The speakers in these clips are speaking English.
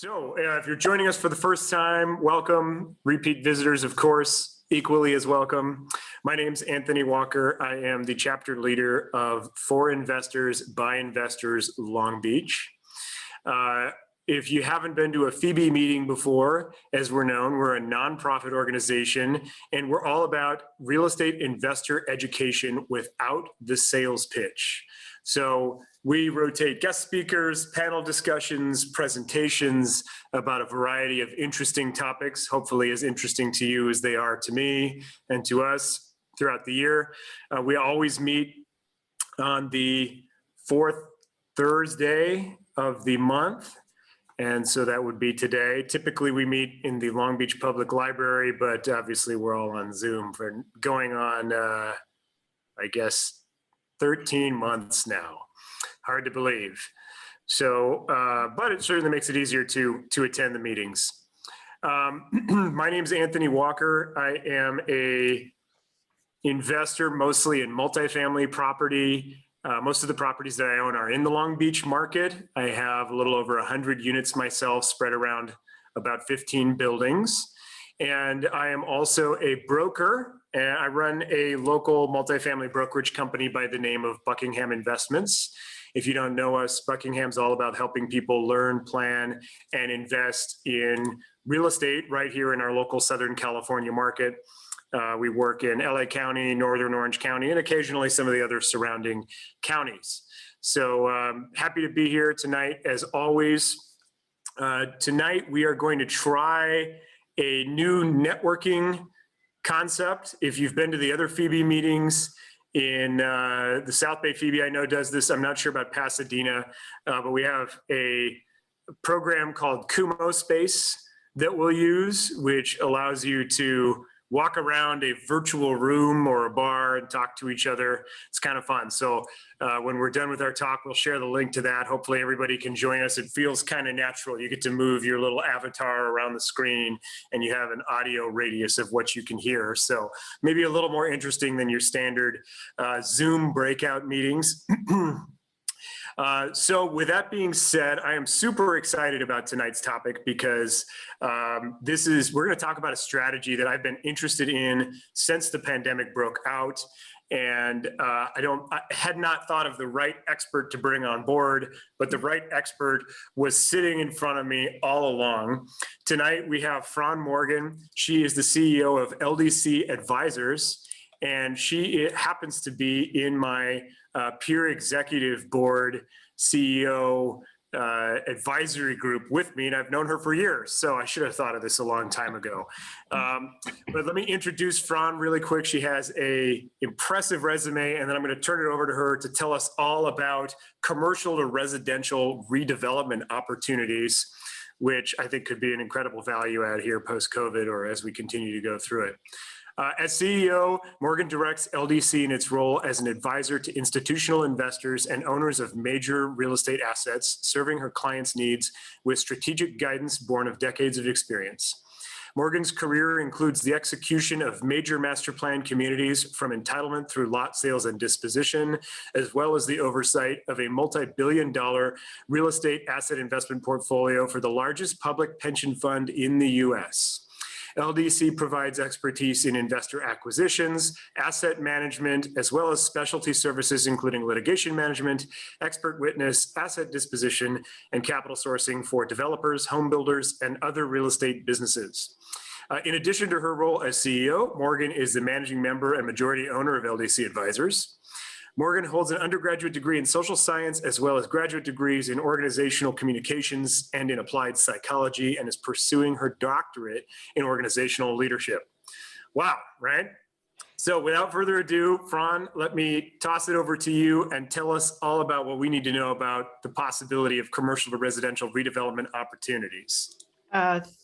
So if you're joining us for the first time, welcome. Repeat visitors, of course, equally as welcome. My name's Anthony Walker. I am the chapter leader of For Investors by Investors Long Beach. If you haven't been to a Phoebe meeting before, as we're known, we're a nonprofit organization, and we're all about real estate investor education without the sales pitch. So we rotate guest speakers, panel discussions, presentations about a variety of interesting topics, hopefully as interesting to you as they are to me and to us throughout the year. We always meet on the fourth Thursday of the month. And so that would be today. Typically we meet in the Long Beach Public Library, but obviously we're all on Zoom for going on, I guess, 13 months now. Hard to believe. So, but it certainly makes it easier to attend the meetings. My name is Anthony Walker. I am a investor mostly in multifamily property. Most of the properties that I own are in the Long Beach market. I have a little over 100 units myself spread around about 15 buildings. And I am also a broker, and I run a local multifamily brokerage company by the name of Buckingham Investments. If you don't know us, Buckingham's all about helping people learn, plan, and invest in real estate right here in our local Southern California market. We work in LA County, Northern Orange County, and occasionally some of the other surrounding counties. So happy to be here tonight, as always. Tonight, we are going to try a new networking concept. If you've been to the other Phoebe meetings in the South Bay, Phoebe, I know does this. I'm not sure about Pasadena, but we have a program called Kumo Space that we'll use, which allows you to walk around a virtual room or a bar and talk to each other. It's kind of fun. So when we're done with our talk, we'll share the link to that. Hopefully everybody can join us. It feels kind of natural. You get to move your little avatar around the screen and you have an audio radius of what you can hear. So maybe a little more interesting than your standard Zoom breakout meetings. So with that being said, I am super excited about tonight's topic because we're going to talk about a strategy that I've been interested in since the pandemic broke out. And I had not thought of the right expert to bring on board, but the right expert was sitting in front of me all along. Tonight we have Fran Morgan. She is the CEO of LDC Advisors, and she happens to be in my peer executive board CEO advisory group with me, and I've known her for years, so I should have thought of this a long time ago. But let me introduce Fran really quick. She has a impressive resume, and then I'm going to turn it over to her to tell us all about commercial to residential redevelopment opportunities, which I think could be an incredible value add here post-COVID or as we continue to go through it. As CEO, Morgan directs LDC in its role as an advisor to institutional investors and owners of major real estate assets, serving her clients' needs with strategic guidance born of decades of experience. Morgan's career includes the execution of major master plan communities from entitlement through lot sales and disposition, as well as the oversight of a multi-billion-dollar real estate asset investment portfolio for the largest public pension fund in the U.S. LDC provides expertise in investor acquisitions, asset management, as well as specialty services, including litigation management, expert witness, asset disposition, and capital sourcing for developers, home builders, and other real estate businesses. In addition to her role as CEO, Morgan is the managing member and majority owner of LDC Advisors. Morgan holds an undergraduate degree in social science as well as graduate degrees in organizational communications and in applied psychology, and is pursuing her doctorate in organizational leadership. Wow, right? So without further ado, Fran, let me toss it over to you and tell us all about what we need to know about the possibility of commercial to residential redevelopment opportunities.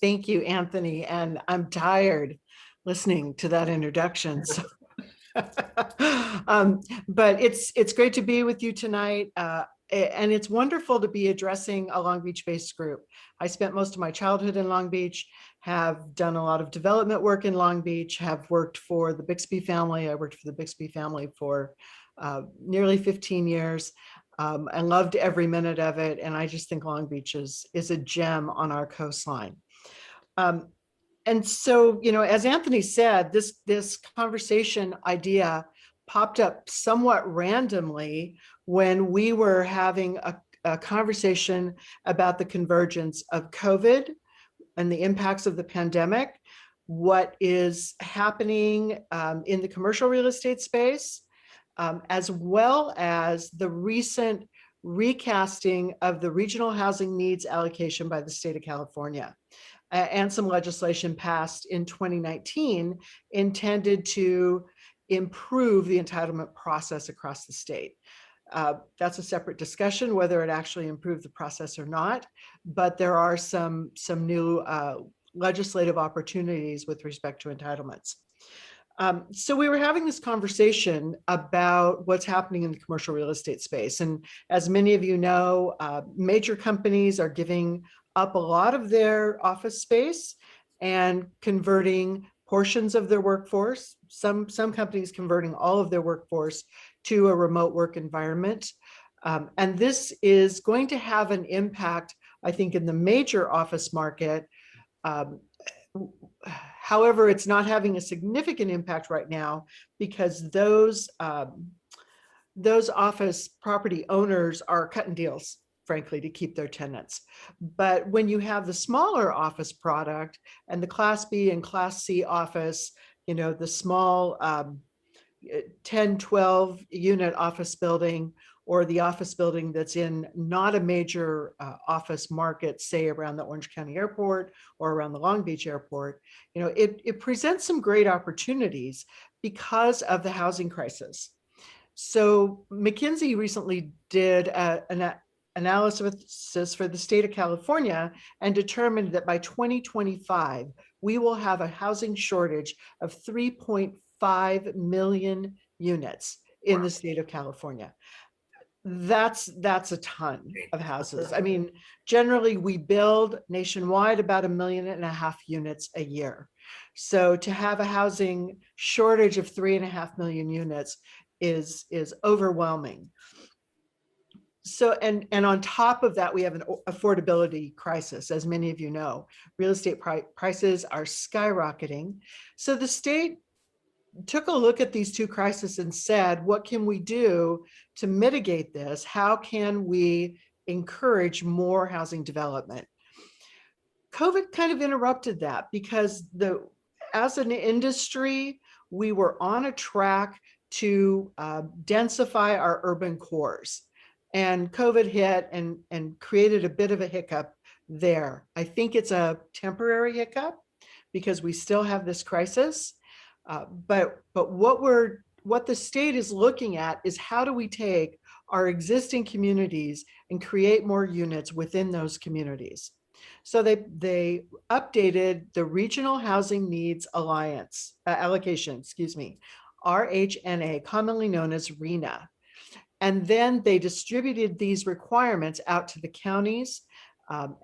Thank you, Anthony. And I'm tired listening to that introduction. So. But it's great to be with you tonight. And it's wonderful to be addressing a Long Beach-based group. I spent most of my childhood in Long Beach, have done a lot of development work in Long Beach, have worked for the Bixby family. I worked for the Bixby family for nearly 15 years. and loved every minute of it. And I just think Long Beach is a gem on our coastline. And so, as Anthony said, this conversation idea popped up somewhat randomly when we were having a conversation about the convergence of COVID and the impacts of the pandemic, what is happening in the commercial real estate space, as well as the recent recasting of the regional housing needs allocation by the state of California. And some legislation passed in 2019 intended to improve the entitlement process across the state. That's a separate discussion, whether it actually improved the process or not, but there are some new legislative opportunities with respect to entitlements. So we were having this conversation about what's happening in the commercial real estate space. And as many of you know, major companies are giving up a lot of their office space and converting portions of their workforce. Some companies converting all of their workforce to a remote work environment. And this is going to have an impact, I think, in the major office market. However, it's not having a significant impact right now because those office property owners are cutting deals, frankly, to keep their tenants. But when you have the smaller office product and the Class B and Class C office, the small 10, 12 unit office building, or the office building that's in not a major office market, say around the Orange County Airport or around the Long Beach Airport, it presents some great opportunities because of the housing crisis. So McKinsey recently did an analysis for the state of California and determined that by 2025, we will have a housing shortage of 3.5 million units in the state of California. That's a ton of houses. I mean, generally we build nationwide about 1.5 million units a year. So to have a housing shortage of 3.5 million units is overwhelming. So, and on top of that, we have an affordability crisis, as many of you know. Real estate prices are skyrocketing. So the state took a look at these two crises and said, what can we do to mitigate this? How can we encourage more housing development? COVID kind of interrupted that because as an industry, we were on a track to densify our urban cores. And COVID hit and created a bit of a hiccup there. I think it's a temporary hiccup because we still have this crisis. But what the state is looking at is how do we take our existing communities and create more units within those communities. So they updated the Regional Housing Needs Alliance allocation, RHNA, commonly known as RHNA. And then they distributed these requirements out to the counties,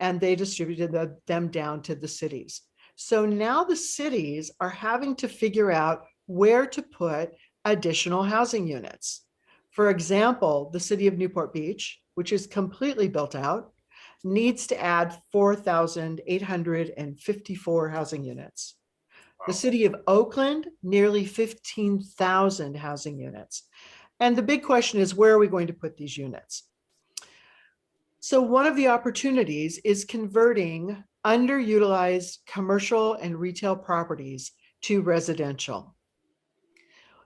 and they distributed them down to the cities. So now the cities are having to figure out where to put additional housing units. For example, the city of Newport Beach, which is completely built out, needs to add 4,854 housing units. The city of Oakland, nearly 15,000 housing units. And the big question is, where are we going to put these units? So one of the opportunities is converting underutilized commercial and retail properties to residential.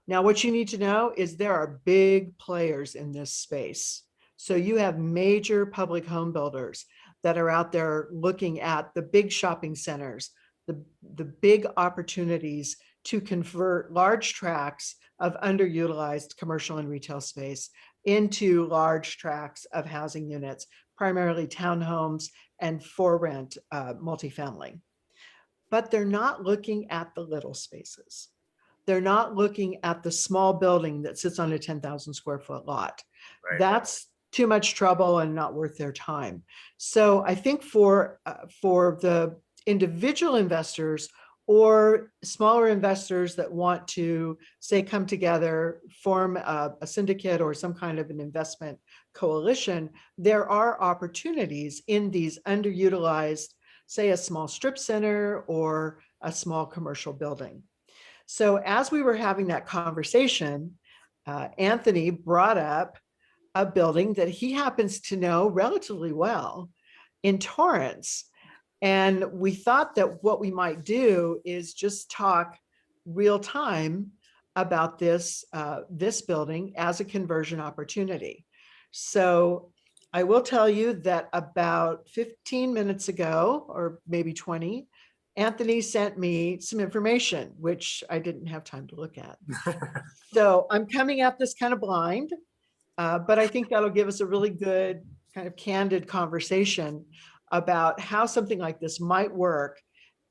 Now, what you need to know is there are big players in this space. So you have major public home builders that are out there looking at the big shopping centers, the big opportunities to convert large tracts of underutilized commercial and retail space into large tracts of housing units, primarily townhomes and for rent multifamily. But they're not looking at the little spaces. They're not looking at the small building that sits on a 10,000 square foot lot. Right. That's too much trouble and not worth their time. So I think for the individual investors or smaller investors that want to, say, come together, form a syndicate or some kind of an investment coalition, there are opportunities in these underutilized, say, a small strip center or a small commercial building. So as we were having that conversation, Anthony brought up a building that he happens to know relatively well in Torrance. And we thought that what we might do is just talk real time about this building as a conversion opportunity. So I will tell you that about 15 minutes ago, or maybe 20, Anthony sent me some information, which I didn't have time to look at. So I'm coming at this kind of blind, but I think that'll give us a really good kind of candid conversation about how something like this might work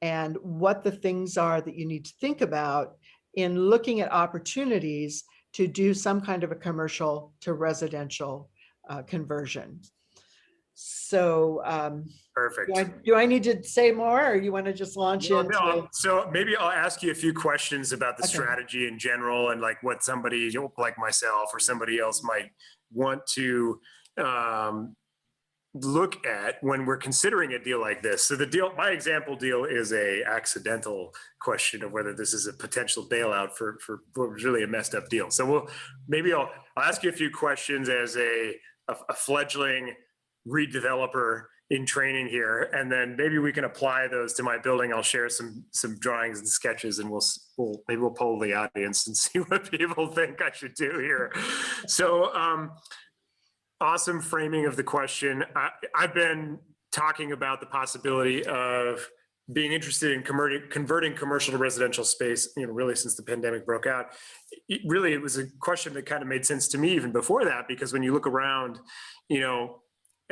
and what the things are that you need to think about in looking at opportunities to do some kind of a commercial to residential conversion. So Perfect. do I need to say more, or you want to just launch into? No. So maybe I'll ask you a few questions about the Okay. strategy in general and like what somebody like myself or somebody else might want to look at when we're considering a deal like this. So the deal, my example deal, is a accidental question of whether this is a potential bailout for what was really a messed up deal. So maybe I'll ask you a few questions as a fledgling redeveloper in training here, and then maybe we can apply those to my building. I'll share some drawings and sketches, and maybe we'll poll the audience and see what people think I should do here. So awesome framing of the question. I've been talking about the possibility of being interested in converting commercial to residential space, really since the pandemic broke out. It was a question that kind of made sense to me even before that, because when you look around,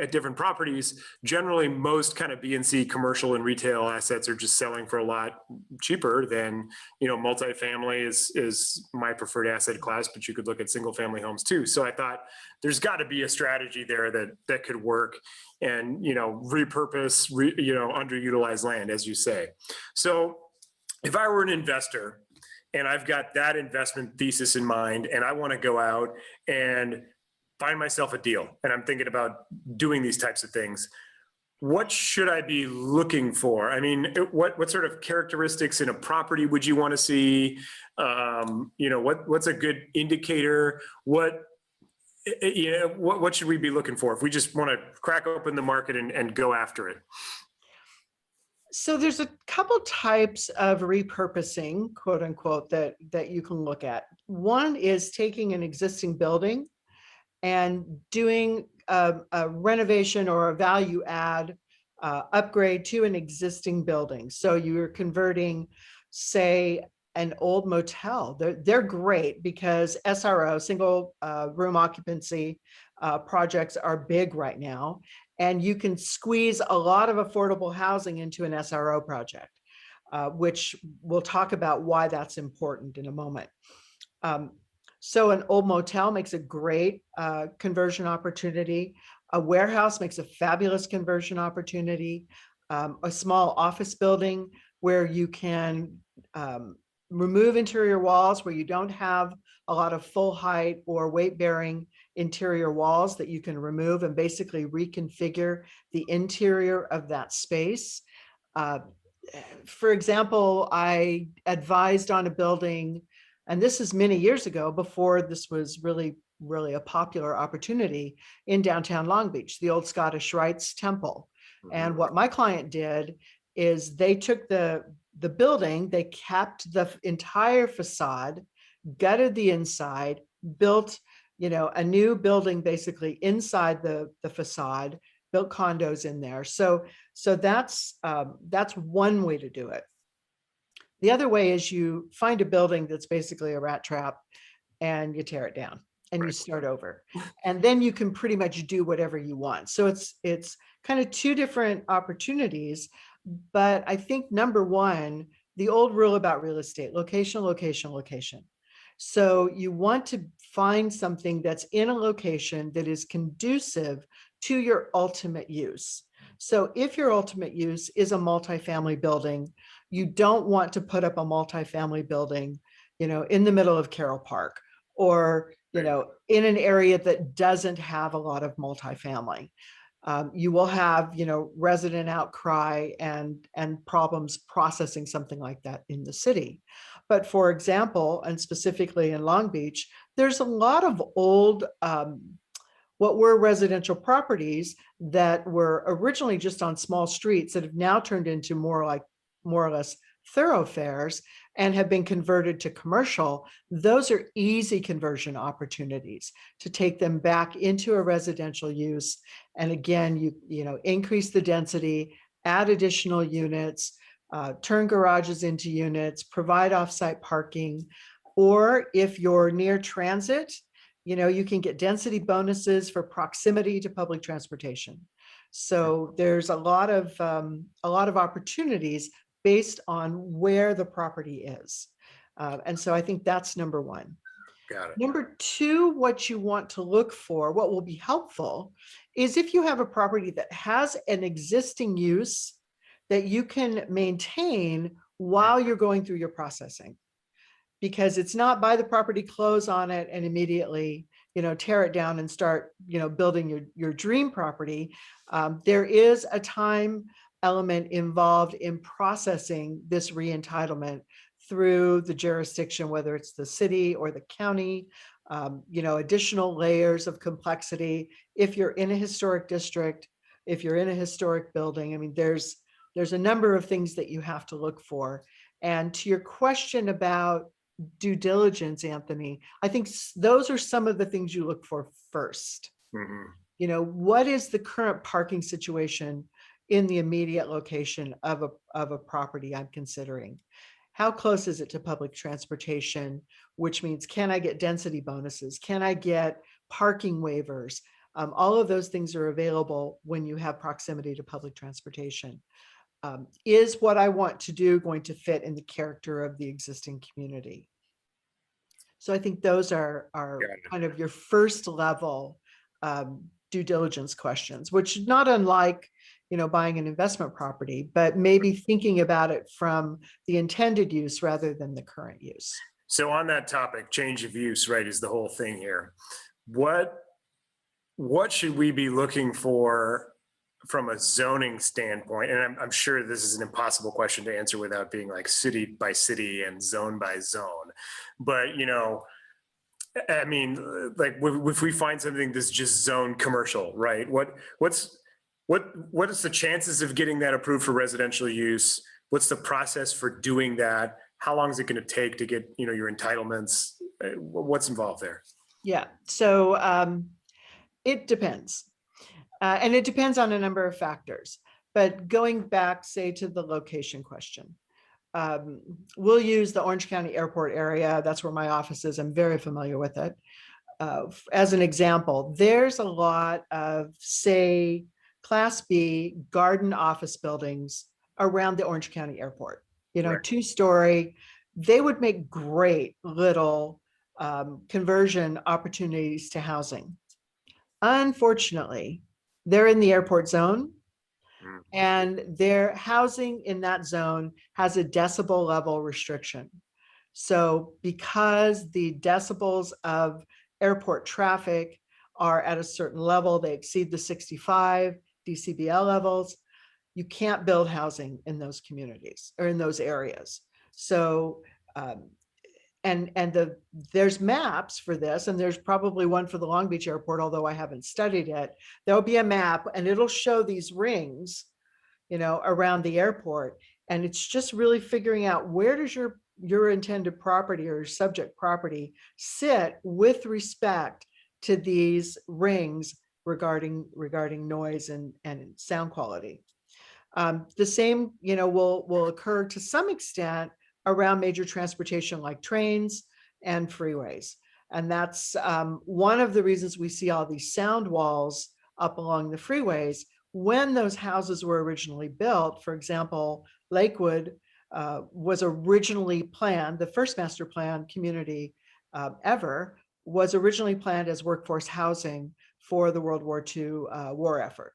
at different properties, generally most kind of B and C commercial and retail assets are just selling for a lot cheaper than, multifamily is my preferred asset class, but you could look at single family homes too. So I thought there's got to be a strategy there that could work and, repurpose, underutilized land, as you say. So if I were an investor and I've got that investment thesis in mind, and I want to go out and find myself a deal, and I'm thinking about doing these types of things, what should I be looking for? I mean, what sort of characteristics in a property would you want to see? What's a good indicator? What should we be looking for if we just want to crack open the market and go after it? So there's a couple types of repurposing, quote unquote, that you can look at. One is taking an existing building and doing a renovation or a value add upgrade to an existing building. So you're converting, say, an old motel. They're great because SRO, single room occupancy projects are big right now. And you can squeeze a lot of affordable housing into an SRO project, which we'll talk about why that's important in a moment. So an old motel makes a great conversion opportunity. A warehouse makes a fabulous conversion opportunity. A small office building where you can remove interior walls, where you don't have a lot of full height or weight bearing interior walls that you can remove and basically reconfigure the interior of that space. For example, I advised on a building, and this is many years ago, before this was really a popular opportunity in downtown Long Beach, the old Scottish Rites Temple. And what my client did is they took the building, they kept the entire facade, gutted the inside, built, a new building basically inside the facade, built condos in there. So that's one way to do it. The other way is you find a building that's basically a rat trap and you tear it down and you start over. And then you can pretty much do whatever you want. So it's kind of two different opportunities. But I think number one, the old rule about real estate, location, location, location. So you want to find something that's in a location that is conducive to your ultimate use. So if your ultimate use is a multifamily building, You don't want to put up a multifamily building, in the middle of Carroll Park, or, in an area that doesn't have a lot of multifamily. You will have, resident outcry and problems processing something like that in the city. But for example, and specifically in Long Beach, there's a lot of old, what were residential properties that were originally just on small streets that have now turned into more or less thoroughfares and have been converted to commercial. Those are easy conversion opportunities to take them back into a residential use. And again, you increase the density, add additional units, turn garages into units, provide offsite parking, or if you're near transit, you can get density bonuses for proximity to public transportation. So there's a lot of opportunities based on where the property is. And so I think that's number one. Got it. Number two, what you want to look for, what will be helpful, is if you have a property that has an existing use that you can maintain while you're going through your processing. Because it's not buy the property, close on it, and immediately, tear it down and start, building your dream property. There is a time element involved in processing this re-entitlement through the jurisdiction, whether it's the city or the county, additional layers of complexity. If you're in a historic district, if you're in a historic building, I mean, there's a number of things that you have to look for. And to your question about due diligence, Anthony, I think those are some of the things you look for first. Mm-hmm. What is the current parking situation in the immediate location of a property I'm considering? How close is it to public transportation? Which means, can I get density bonuses? Can I get parking waivers? All of those things are available when you have proximity to public transportation. Is what I want to do going to fit in the character of the existing community? So I think those are kind of your first level due diligence questions, which not unlike, buying an investment property, but maybe thinking about it from the intended use rather than the current use. So on that topic, change of use, right, is the whole thing here. What should we be looking for from a zoning standpoint? And I'm sure this is an impossible question to answer without being like city by city and zone by zone. But, I mean, like if we find something that's just zone commercial, right? What is the chances of getting that approved for residential use? What's the process for doing that? How long is it going to take to get, your entitlements? What's involved there? Yeah. So it depends. And it depends on a number of factors. But going back, say, to the location question, we'll use the Orange County Airport area. That's where my office is. I'm very familiar with it. As an example, there's a lot of, say, Class B garden office buildings around the Orange County Airport, Right. 2-story. They would make great little conversion opportunities to housing. Unfortunately, they're in the airport zone, and their housing in that zone has a decibel level restriction. So because the decibels of airport traffic are at a certain level, they exceed the 65 decibel levels, you can't build housing in those communities or in those areas. So there's maps for this, and there's probably one for the Long Beach Airport, although I haven't studied it. There'll be a map and it'll show these rings, around the airport. And it's just really figuring out, where does your intended property or your subject property sit with respect to these rings regarding noise and sound quality. The same, will occur to some extent around major transportation like trains and freeways. And that's one of the reasons we see all these sound walls up along the freeways. When those houses were originally built, for example, Lakewood was originally planned, the first master plan community ever was originally planned as workforce housing for the World War II war effort.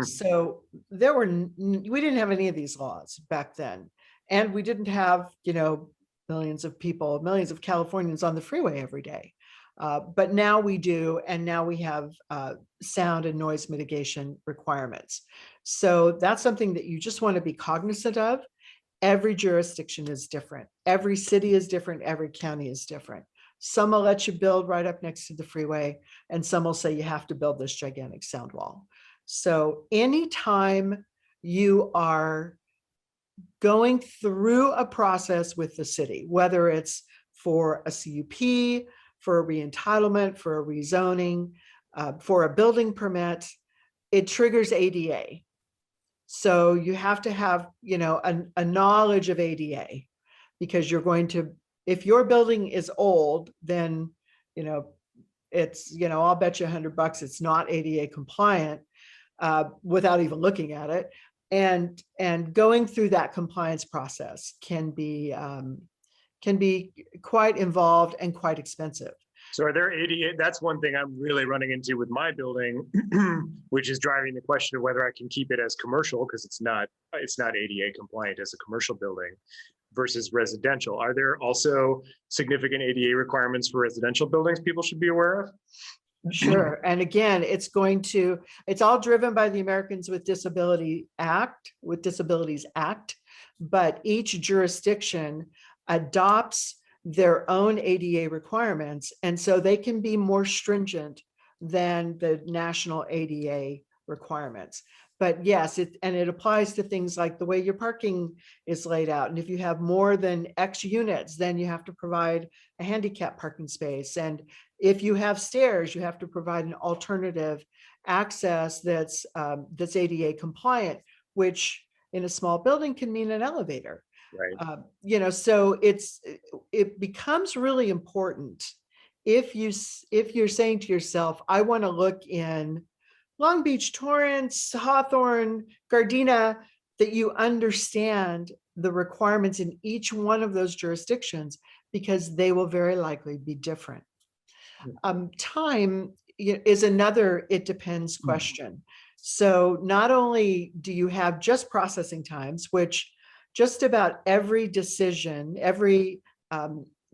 So we didn't have any of these laws back then. And we didn't have, millions of people, millions of Californians on the freeway every day. But now we do, and now we have sound and noise mitigation requirements. So that's something that you just want to be cognizant of. Every jurisdiction is different. Every city is different. Every county is different. Some will let you build right up next to the freeway, and some will say you have to build this gigantic sound wall. So anytime you are going through a process with the city, whether it's for a CUP, for a re-entitlement, for a rezoning, for a building permit, it triggers ADA. So you have to have, a knowledge of ADA, because you're going to, if your building is old, then, it's, I'll bet you $100 it's not ADA compliant without even looking at it. And going through that compliance process can be quite involved and quite expensive. So are there ADA, that's one thing I'm really running into with my building, which is driving the question of whether I can keep it as commercial, because it's not ADA compliant as a commercial building versus residential. Are there also significant ADA requirements for residential buildings people should be aware of? Sure. And again, it's all driven by the Americans with Disabilities Act, but each jurisdiction adopts their own ADA requirements. And so they can be more stringent than the national ADA requirements. But yes, it applies to things like the way your parking is laid out. And if you have more than X units, then you have to provide a handicap parking space. And if you have stairs, you have to provide an alternative access that's ADA compliant, which in a small building can mean an elevator. Right. So it becomes really important if you're saying to yourself, I want to look in Long Beach, Torrance, Hawthorne, Gardena, that you understand the requirements in each one of those jurisdictions, because they will very likely be different. Time is another it depends question. So not only do you have just processing times, which just about every decision, every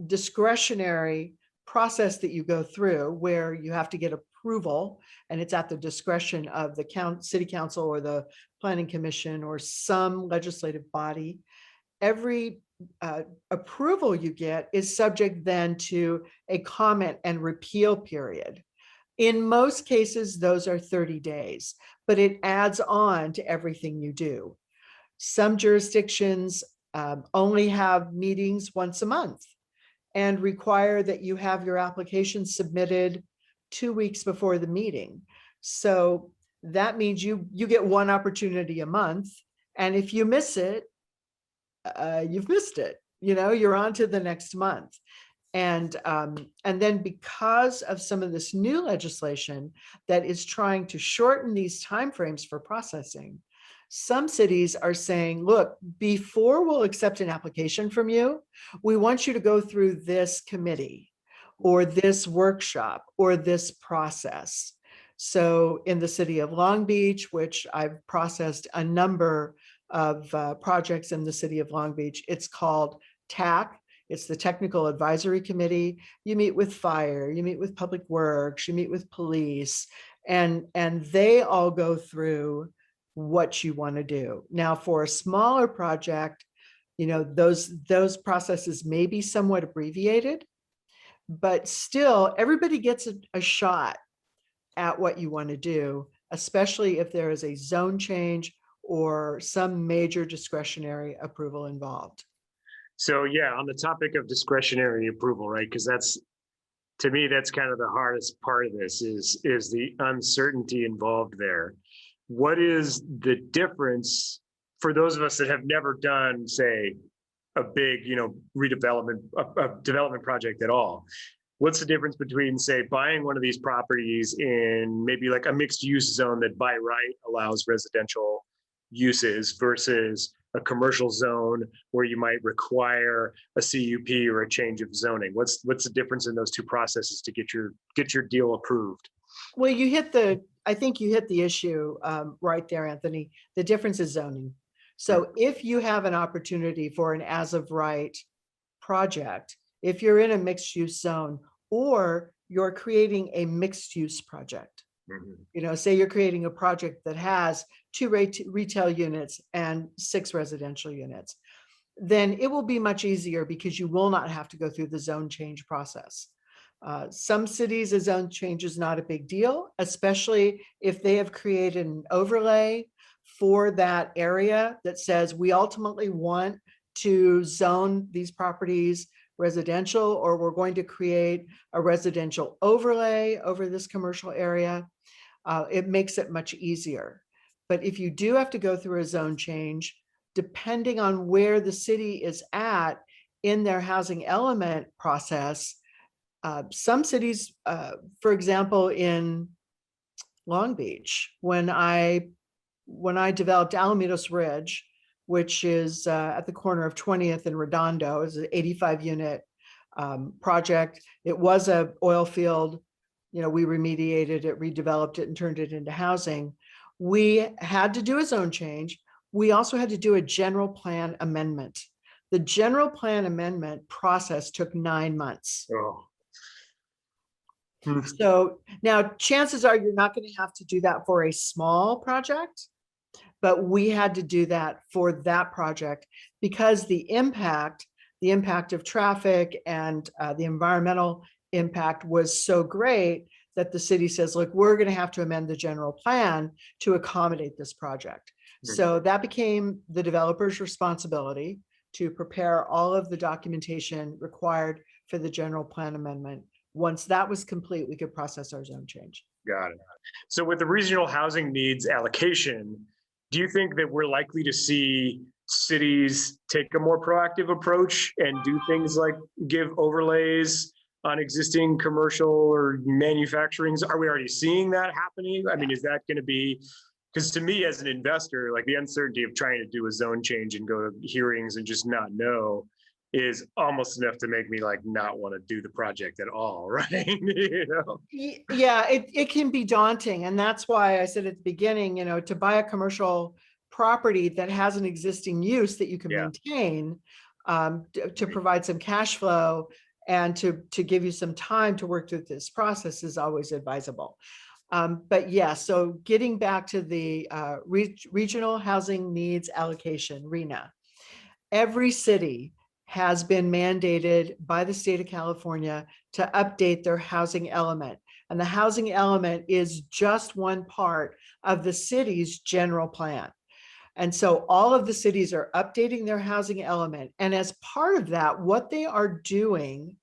discretionary process that you go through where you have to get approval, and it's at the discretion of the city council or the planning commission or some legislative body, every approval you get is subject then to a comment and repeal period. In most cases, those are 30 days, but it adds on to everything you do. Some jurisdictions only have meetings once a month and require that you have your application submitted 2 weeks before the meeting. So that means you get one opportunity a month. And if you miss it, you've missed it. You're on to the next month. And then because of some of this new legislation that is trying to shorten these timeframes for processing, some cities are saying, look, before we'll accept an application from you, we want you to go through this committee or this workshop or this process. So in the city of Long Beach, which I've processed a number of projects in the city of Long Beach, it's called TAC. It's the Technical Advisory Committee. You meet with fire, you meet with public works, you meet with police, and they all go through what you want to do. Now, for a smaller project, those processes may be somewhat abbreviated, but still everybody gets a shot at what you want to do, especially if there is a zone change or some major discretionary approval involved. So yeah, on the topic of discretionary approval, right? Because to me, that's kind of the hardest part of this is the uncertainty involved there. What is the difference for those of us that have never done, say, a big, redevelopment, a development project at all? What's the difference between, say, buying one of these properties in maybe like a mixed use zone that by right allows residential uses versus a commercial zone where you might require a CUP or a change of zoning? What's the difference in those two processes to get your deal approved? Well, I think you hit the issue right there, Anthony. The difference is zoning. So if you have an opportunity for an as of right project, if you're in a mixed use zone, or you're creating a mixed use project, say you're creating a project that has 2 retail units and 6 residential units, then it will be much easier because you will not have to go through the zone change process. Some cities, a zone change is not a big deal, especially if they have created an overlay for that area that says we ultimately want to zone these properties residential, or we're going to create a residential overlay over this commercial area. It makes it much easier. But if you do have to go through a zone change, depending on where the city is at in their housing element process, some cities, for example, in Long Beach, when I developed Alamitos Ridge, which is at the corner of 20th and Redondo, is an 85 unit project. It was a oil field. We remediated it, redeveloped it, and turned it into housing. We had to do a zone change. We also had to do a general plan amendment. The general plan amendment process took 9 months. Oh. So now chances are you're not going to have to do that for a small project, but we had to do that for that project because the impact of traffic and the environmental impact was so great that the city says, look, we're going to have to amend the general plan to accommodate this project. So that became the developer's responsibility to prepare all of the documentation required for the general plan amendment. Once that was complete, we could process our zone change. Got it. So with the regional housing needs allocation, do you think that we're likely to see cities take a more proactive approach and do things like give overlays on existing commercial or manufacturing? Are we already seeing that happening? I mean, is that going to be, because to me as an investor, like the uncertainty of trying to do a zone change and go to hearings and just not know is almost enough to make me like not want to do the project at all, right? Yeah, it can be daunting. And that's why I said at the beginning, to buy a commercial property that has an existing use that you can maintain, to provide some cash flow and to give you some time to work through this process is always advisable. But yeah, so getting back to the regional housing needs allocation, RHNA, every city has been mandated by the state of California to update their housing element. And the housing element is just one part of the city's general plan. And so all of the cities are updating their housing element. And as part of that, what they are doing,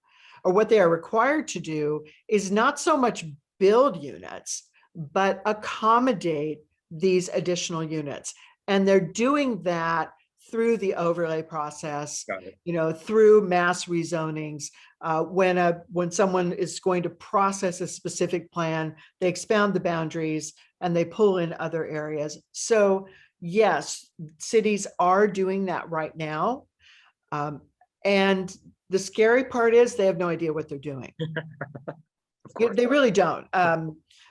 or what they are required to do, is not so much build units, but accommodate these additional units. And they're doing that through the overlay process, through mass rezonings. When someone is going to process a specific plan, they expand the boundaries and they pull in other areas. So yes, cities are doing that right now. And the scary part is they have no idea what they're doing. They really don't.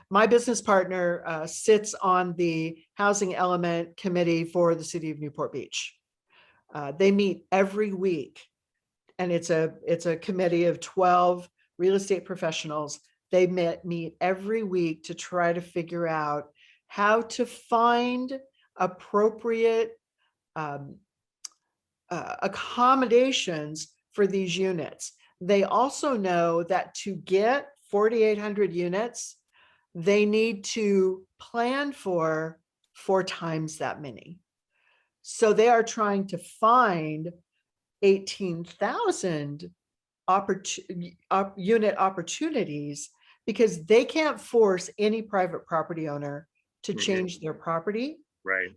My business partner sits on the housing element committee for the city of Newport Beach. They meet every week, and it's a committee of 12 real estate professionals. They meet every week to try to figure out how to find appropriate accommodations for these units. They also know that to get 4,800 units, they need to plan for 4 times that many. So they are trying to find 18,000 unit opportunities because they can't force any private property owner to change their property. Right.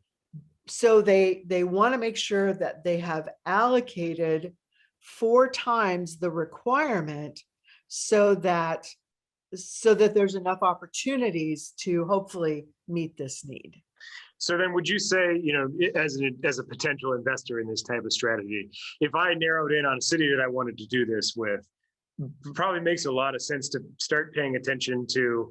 So they want to make sure that they have allocated 4 times the requirement so that there's enough opportunities to hopefully meet this need. So then would you say, as a potential investor in this type of strategy, if I narrowed in on a city that I wanted to do this with, it probably makes a lot of sense to start paying attention to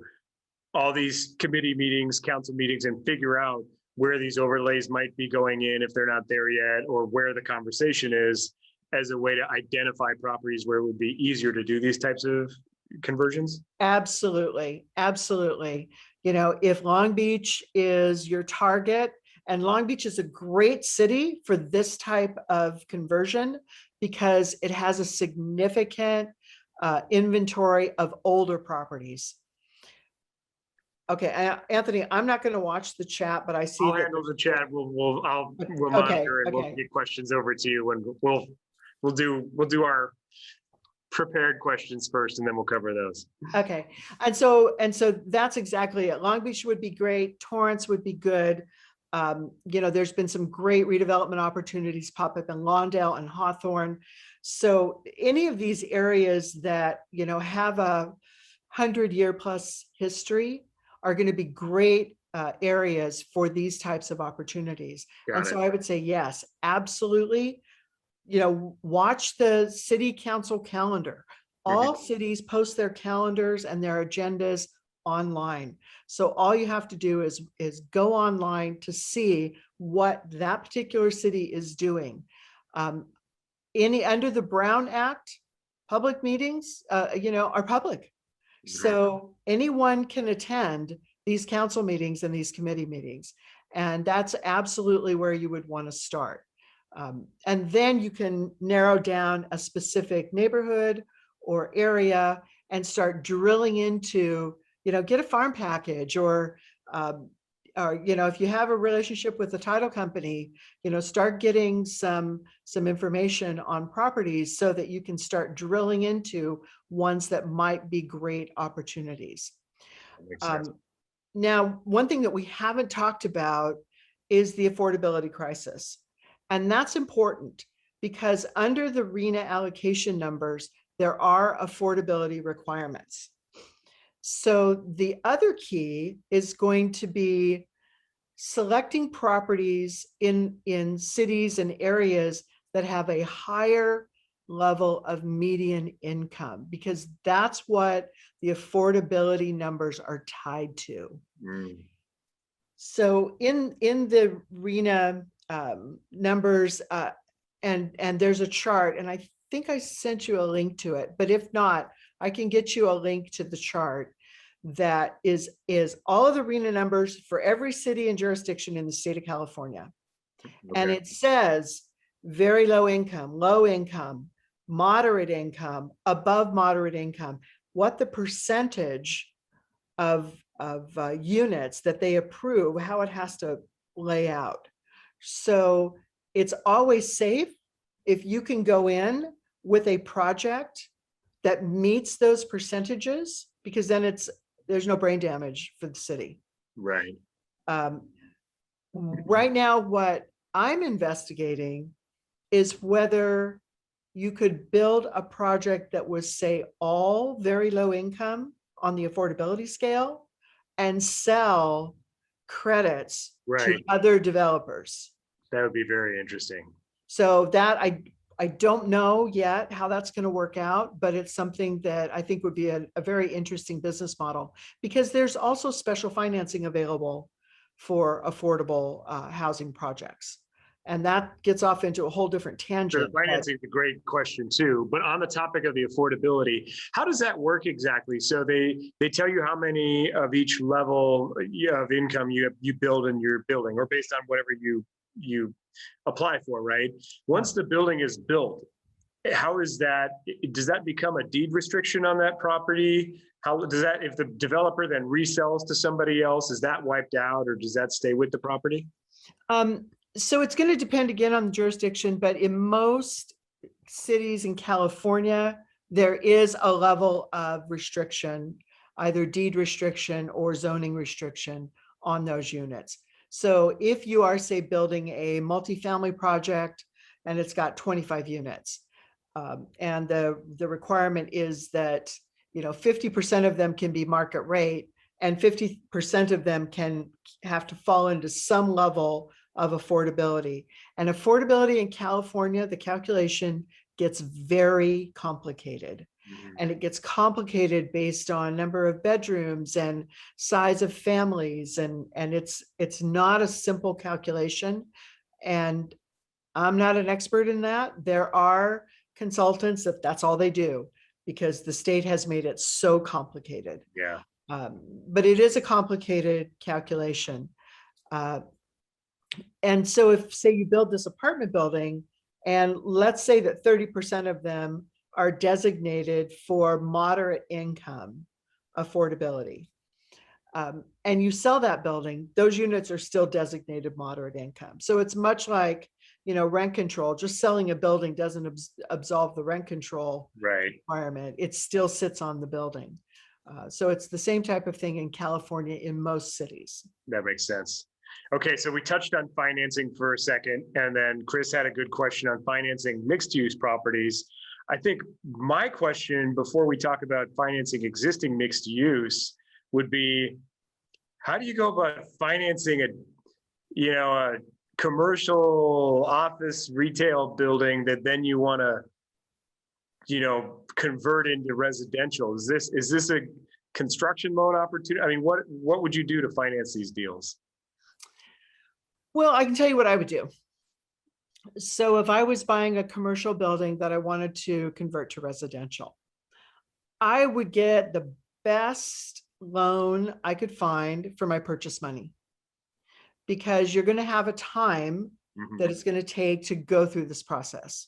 all these committee meetings, council meetings, and figure out where these overlays might be going in if they're not there yet, or where the conversation is, as a way to identify properties where it would be easier to do these types of conversions? Absolutely, absolutely. You know, if Long Beach is your target, and Long Beach is a great city for this type of conversion because it has a significant inventory of older properties. Okay, Anthony, I'm not going to watch the chat, but I see I'll that. handle the chat. We'll Okay, monitor and we'll okay. get questions over to you, and we'll do our prepared questions first, and then we'll cover those. Okay, and so that's exactly it. Long Beach would be great. Torrance would be good. You know, there's been some great redevelopment opportunities pop up in Lawndale and Hawthorne. So any of these areas that, you know, have a 100-year plus history are going to be great areas for these types of opportunities. And so I would say, yes, absolutely. You know, watch the city council calendar. All cities post their calendars and their agendas online. So all you have to do is go online to see what that particular city is doing. Under the Brown Act, public meetings, you know, are public. So anyone can attend these council meetings and these committee meetings. And that's absolutely where you would want to start. And then you can narrow down a specific neighborhood or area and start drilling into, you know, get a farm package or, you know, if you have a relationship with the title company, you know, start getting some information on properties so that you can start drilling into ones that might be great opportunities. Now, one thing that we haven't talked about is the affordability crisis. And that's important because under the RHNA allocation numbers, there are affordability requirements. So the other key is going to be selecting properties in cities and areas that have a higher level of median income, because that's what the affordability numbers are tied to. So in the RHNA numbers, and there's a chart, and I think I sent you a link to it, but if not, I can get you a link to the chart that is all of the RHNA numbers for every city and jurisdiction in the state of California. And it says very low income, moderate income, above moderate income, what the percentage of units that they approve, how it has to lay out. So it's always safe if you can go in with a project that meets those percentages, because then there's no brain damage for the city. Right. Right now, what I'm investigating is whether you could build a project that was, say, all very low income on the affordability scale and sell credits to other developers. That would be very interesting. So that I don't know yet how that's going to work out, but it's something that I think would be a very interesting business model, because there's also special financing available for affordable housing projects. And that gets off into a whole different tangent. So the financing is a great question too, but on the topic of the affordability, how does that work exactly? So they tell you how many of each level of income you build in your building, or based on whatever you apply for, right? Once the building is built, how is that, does that become a deed restriction on that property? How does that, if the developer then resells to somebody else, is that wiped out, or does that stay with the property? So it's going to depend again on the jurisdiction, but in most cities in California, there is a level of restriction, either deed restriction or zoning restriction on those units. So if you are, say, building a multifamily project and it's got 25 units, and the requirement is that, you know, 50% of them can be market rate and 50% of them can have to fall into some level of affordability. And affordability in California, the calculation gets very complicated. Mhm. And it gets complicated based on number of bedrooms and size of families. And it's not a simple calculation. And I'm not an expert in that. There are consultants that's all they do, because the state has made it so complicated. Yeah. But it is a complicated calculation. Uh, and so if, say, you build this apartment building, and let's say that 30% of them are designated for moderate income affordability, and you sell that building, those units are still designated moderate income. So it's much like, rent control. Just selling a building doesn't absolve the rent control requirement. It still sits on the building. So it's the same type of thing in California in most cities. That makes sense. Okay, so we touched on financing for a second, and then Chris had a good question on financing mixed-use properties. I think my question before we talk about financing existing mixed use would be, how do you go about financing a commercial office retail building that then you want to, convert into residential? Is this a construction loan opportunity? I mean, what would you do to finance these deals? Well, I can tell you what I would do. So if I was buying a commercial building that I wanted to convert to residential, I would get the best loan I could find for my purchase money, because you're going to have a time that it's going to take to go through this process.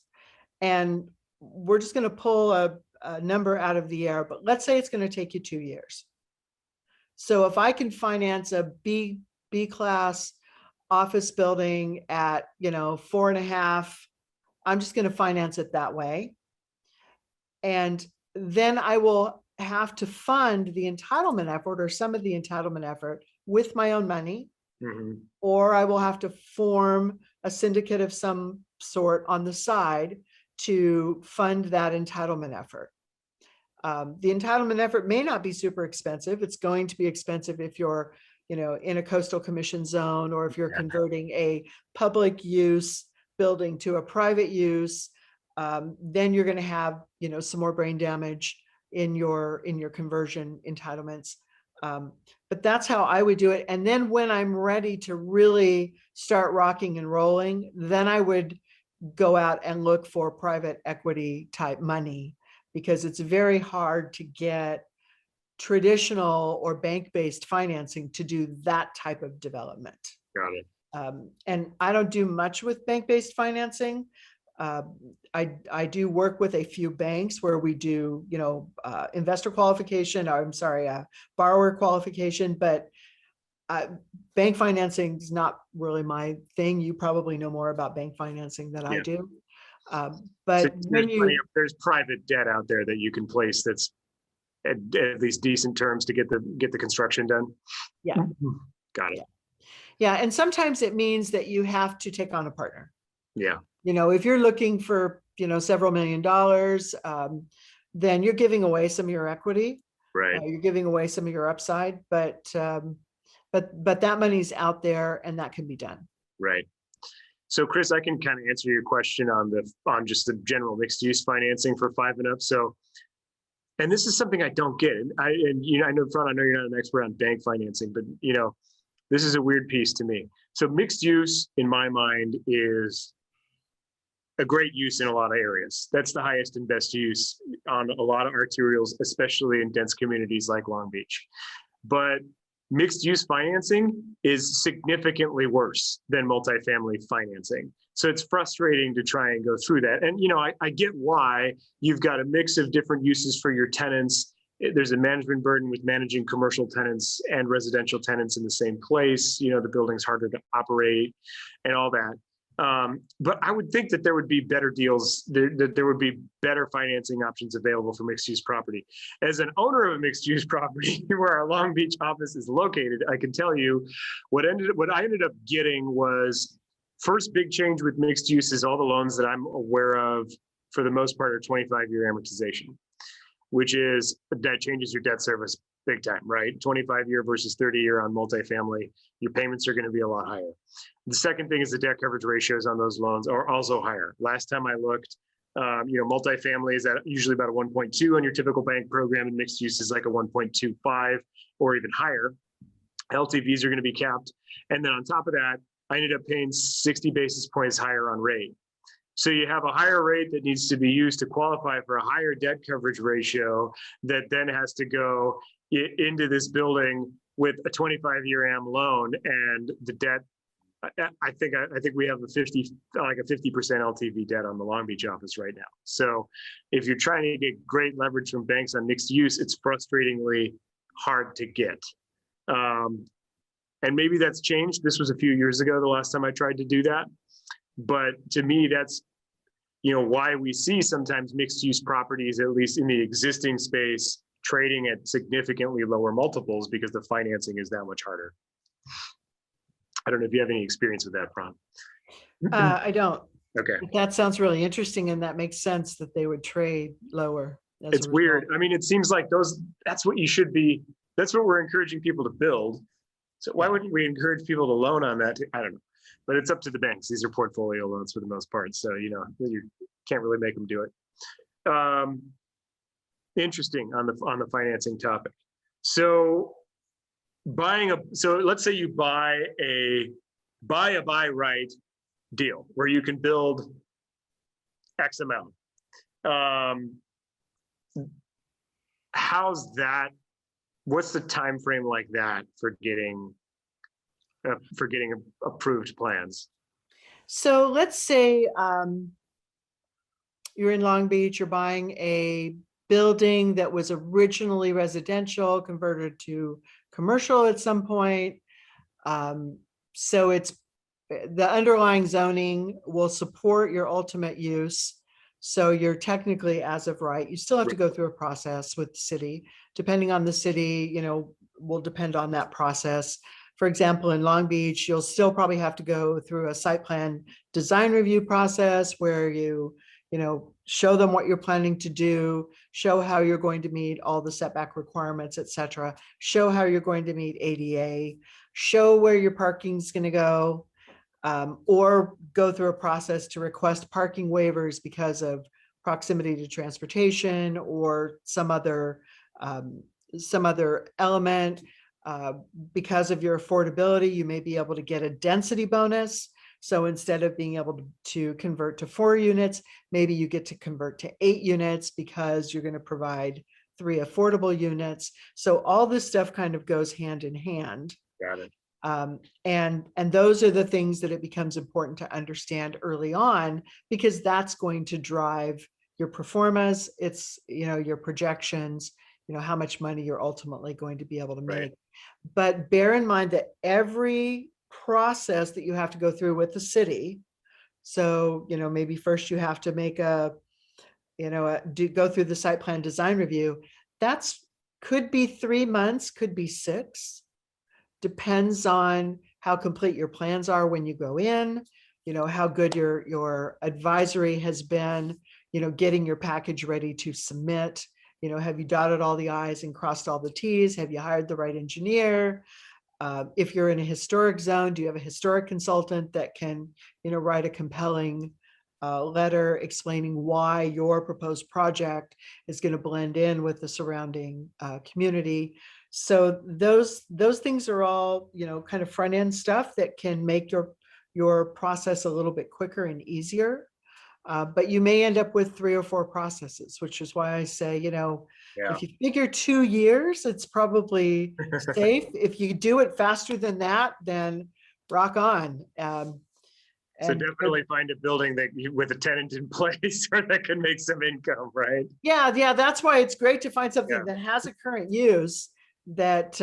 And we're just going to pull a number out of the air, but let's say it's going to take you 2 years. So if I can finance a B class office building at 4.5, I'm just going to finance it that way. And then I will have to fund the entitlement effort, or some of the entitlement effort, with my own money. Or I will have to form a syndicate of some sort on the side to fund that entitlement effort. The entitlement effort may not be super expensive. It's going to be expensive if you're in a coastal commission zone, or if you're converting a public use building to a private use. Then you're going to have some more brain damage in your conversion entitlements. But that's how I would do it. And then when I'm ready to really start rocking and rolling, then I would go out and look for private equity type money, because it's very hard to get traditional or bank-based financing to do that type of development. Got it. And I don't do much with bank-based financing. I do work with a few banks where we do, investor qualification, borrower qualification, but bank financing is not really my thing. You probably know more about bank financing than I do. But so there's private debt out there that you can place that's at least decent terms to get the construction done. Yeah. Got it. Yeah. And sometimes it means that you have to take on a partner. Yeah. If you're looking for, several $1 million, then you're giving away some of your equity. Right. You're giving away some of your upside, but that money's out there and that can be done. Right. So Chris, I can kind of answer your question on just the general mixed use financing for 5 and up. So, and this is something I don't get. I know you're not an expert on bank financing, but this is a weird piece to me. So mixed use in my mind is a great use in a lot of areas. That's the highest and best use on a lot of arterials, especially in dense communities like Long Beach. But mixed use financing is significantly worse than multifamily financing. So it's frustrating to try and go through that. And, I get why. You've got a mix of different uses for your tenants. There's a management burden with managing commercial tenants and residential tenants in the same place. The building's harder to operate and all that. But I would think that there would be better deals, that there would be better financing options available for mixed use property. As an owner of a mixed use property where our Long Beach office is located, I can tell you what I ended up getting was, first big change with mixed use is all the loans that I'm aware of for the most part are 25-year amortization, which is that changes your debt service big time, right? 25-year versus 30-year on multifamily, your payments are going to be a lot higher. The second thing is the debt coverage ratios on those loans are also higher. Last time I looked, Multifamily is at usually about a 1.2 on your typical bank program, and mixed use is like a 1.25 or even higher. LTVs are going to be capped. And then on top of that, I ended up paying 60 basis points higher on rate. So you have a higher rate that needs to be used to qualify for a higher debt coverage ratio that then has to go into this building with a 25-year AM loan, and the debt. I think we have a 50% LTV debt on the Long Beach office right now. So if you're trying to get great leverage from banks on mixed use, it's frustratingly hard to get. And maybe that's changed. This was a few years ago, the last time I tried to do that. But to me, that's why we see sometimes mixed use properties, at least in the existing space, trading at significantly lower multiples because the financing is that much harder. I don't know if you have any experience with that, Pran. I don't. Okay. But that sounds really interesting, and that makes sense that they would trade lower. It's weird. I mean, it seems like that's what you should be. That's what we're encouraging people to build. So why wouldn't we encourage people to loan on that? I don't know, but it's up to the banks. These are portfolio loans for the most part. So, you can't really make them do it. Interesting on the financing topic. So let's say you buy right deal where you can build X amount. How's that? What's the time frame like that for getting approved plans? So let's say you're in Long Beach, you're buying a building that was originally residential, converted to commercial at some point. So it's the underlying zoning will support your ultimate use. So you're technically as of right. You still have to go through a process with the city. Depending on the city, will depend on that process. For example, in Long Beach, you'll still probably have to go through a site plan design review process where you show them what you're planning to do, show how you're going to meet all the setback requirements, et cetera, show how you're going to meet ADA, show where your parking's going to go, or go through a process to request parking waivers because of proximity to transportation or some other element. Because of your affordability, you may be able to get a density bonus. So instead of being able to convert to 4 units, maybe you get to convert to 8 units because you're going to provide 3 affordable units. So all this stuff kind of goes hand in hand. Got it. And those are the things that it becomes important to understand early on, because that's going to drive your performance. It's, your projections, how much money you're ultimately going to be able to make. Right. But bear in mind that every process that you have to go through with the city. So, maybe first you have to make go through the site plan design review. Could be 3 months, could be 6. Depends on how complete your plans are when you go in, how good your advisory has been, getting your package ready to submit. Have you dotted all the I's and crossed all the T's? Have you hired the right engineer? If you're in a historic zone, do you have a historic consultant that can, write a compelling letter explaining why your proposed project is going to blend in with the surrounding community? So those things are all, kind of front end stuff that can make your process a little bit quicker and easier. But you may end up with 3 or 4 processes, which is why I say, if you figure 2 years, it's probably safe. If you do it faster than that, then rock on. So definitely find a building with a tenant in place or that can make some income, right? Yeah. That's why it's great to find something that has a current use that,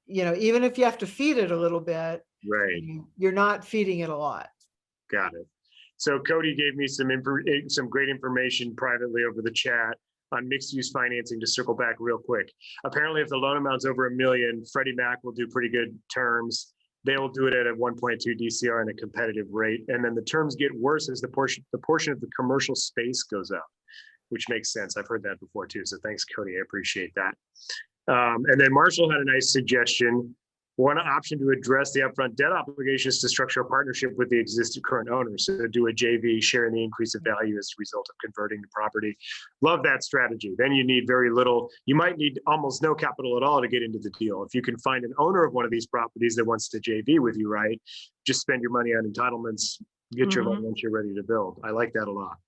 even if you have to feed it a little bit, right, you're not feeding it a lot. Got it. So Cody gave me some great information privately over the chat on mixed use financing. To circle back real quick, apparently if the loan amount's over $1 million, Freddie Mac will do pretty good terms. They will do it at a 1.2 DCR and a competitive rate. And then the terms get worse as the portion of the commercial space goes up, which makes sense. I've heard that before too. So thanks, Cody. I appreciate that. And then Marshall had a nice suggestion. One option to address the upfront debt obligations is to structure a partnership with the existing current owners. So do a JV, sharing the increase of value as a result of converting the property. Love that strategy. Then you need very little, you might need almost no capital at all to get into the deal. If you can find an owner of one of these properties that wants to JV with you, right? Just spend your money on entitlements, get your loan once you're ready to build. I like that a lot.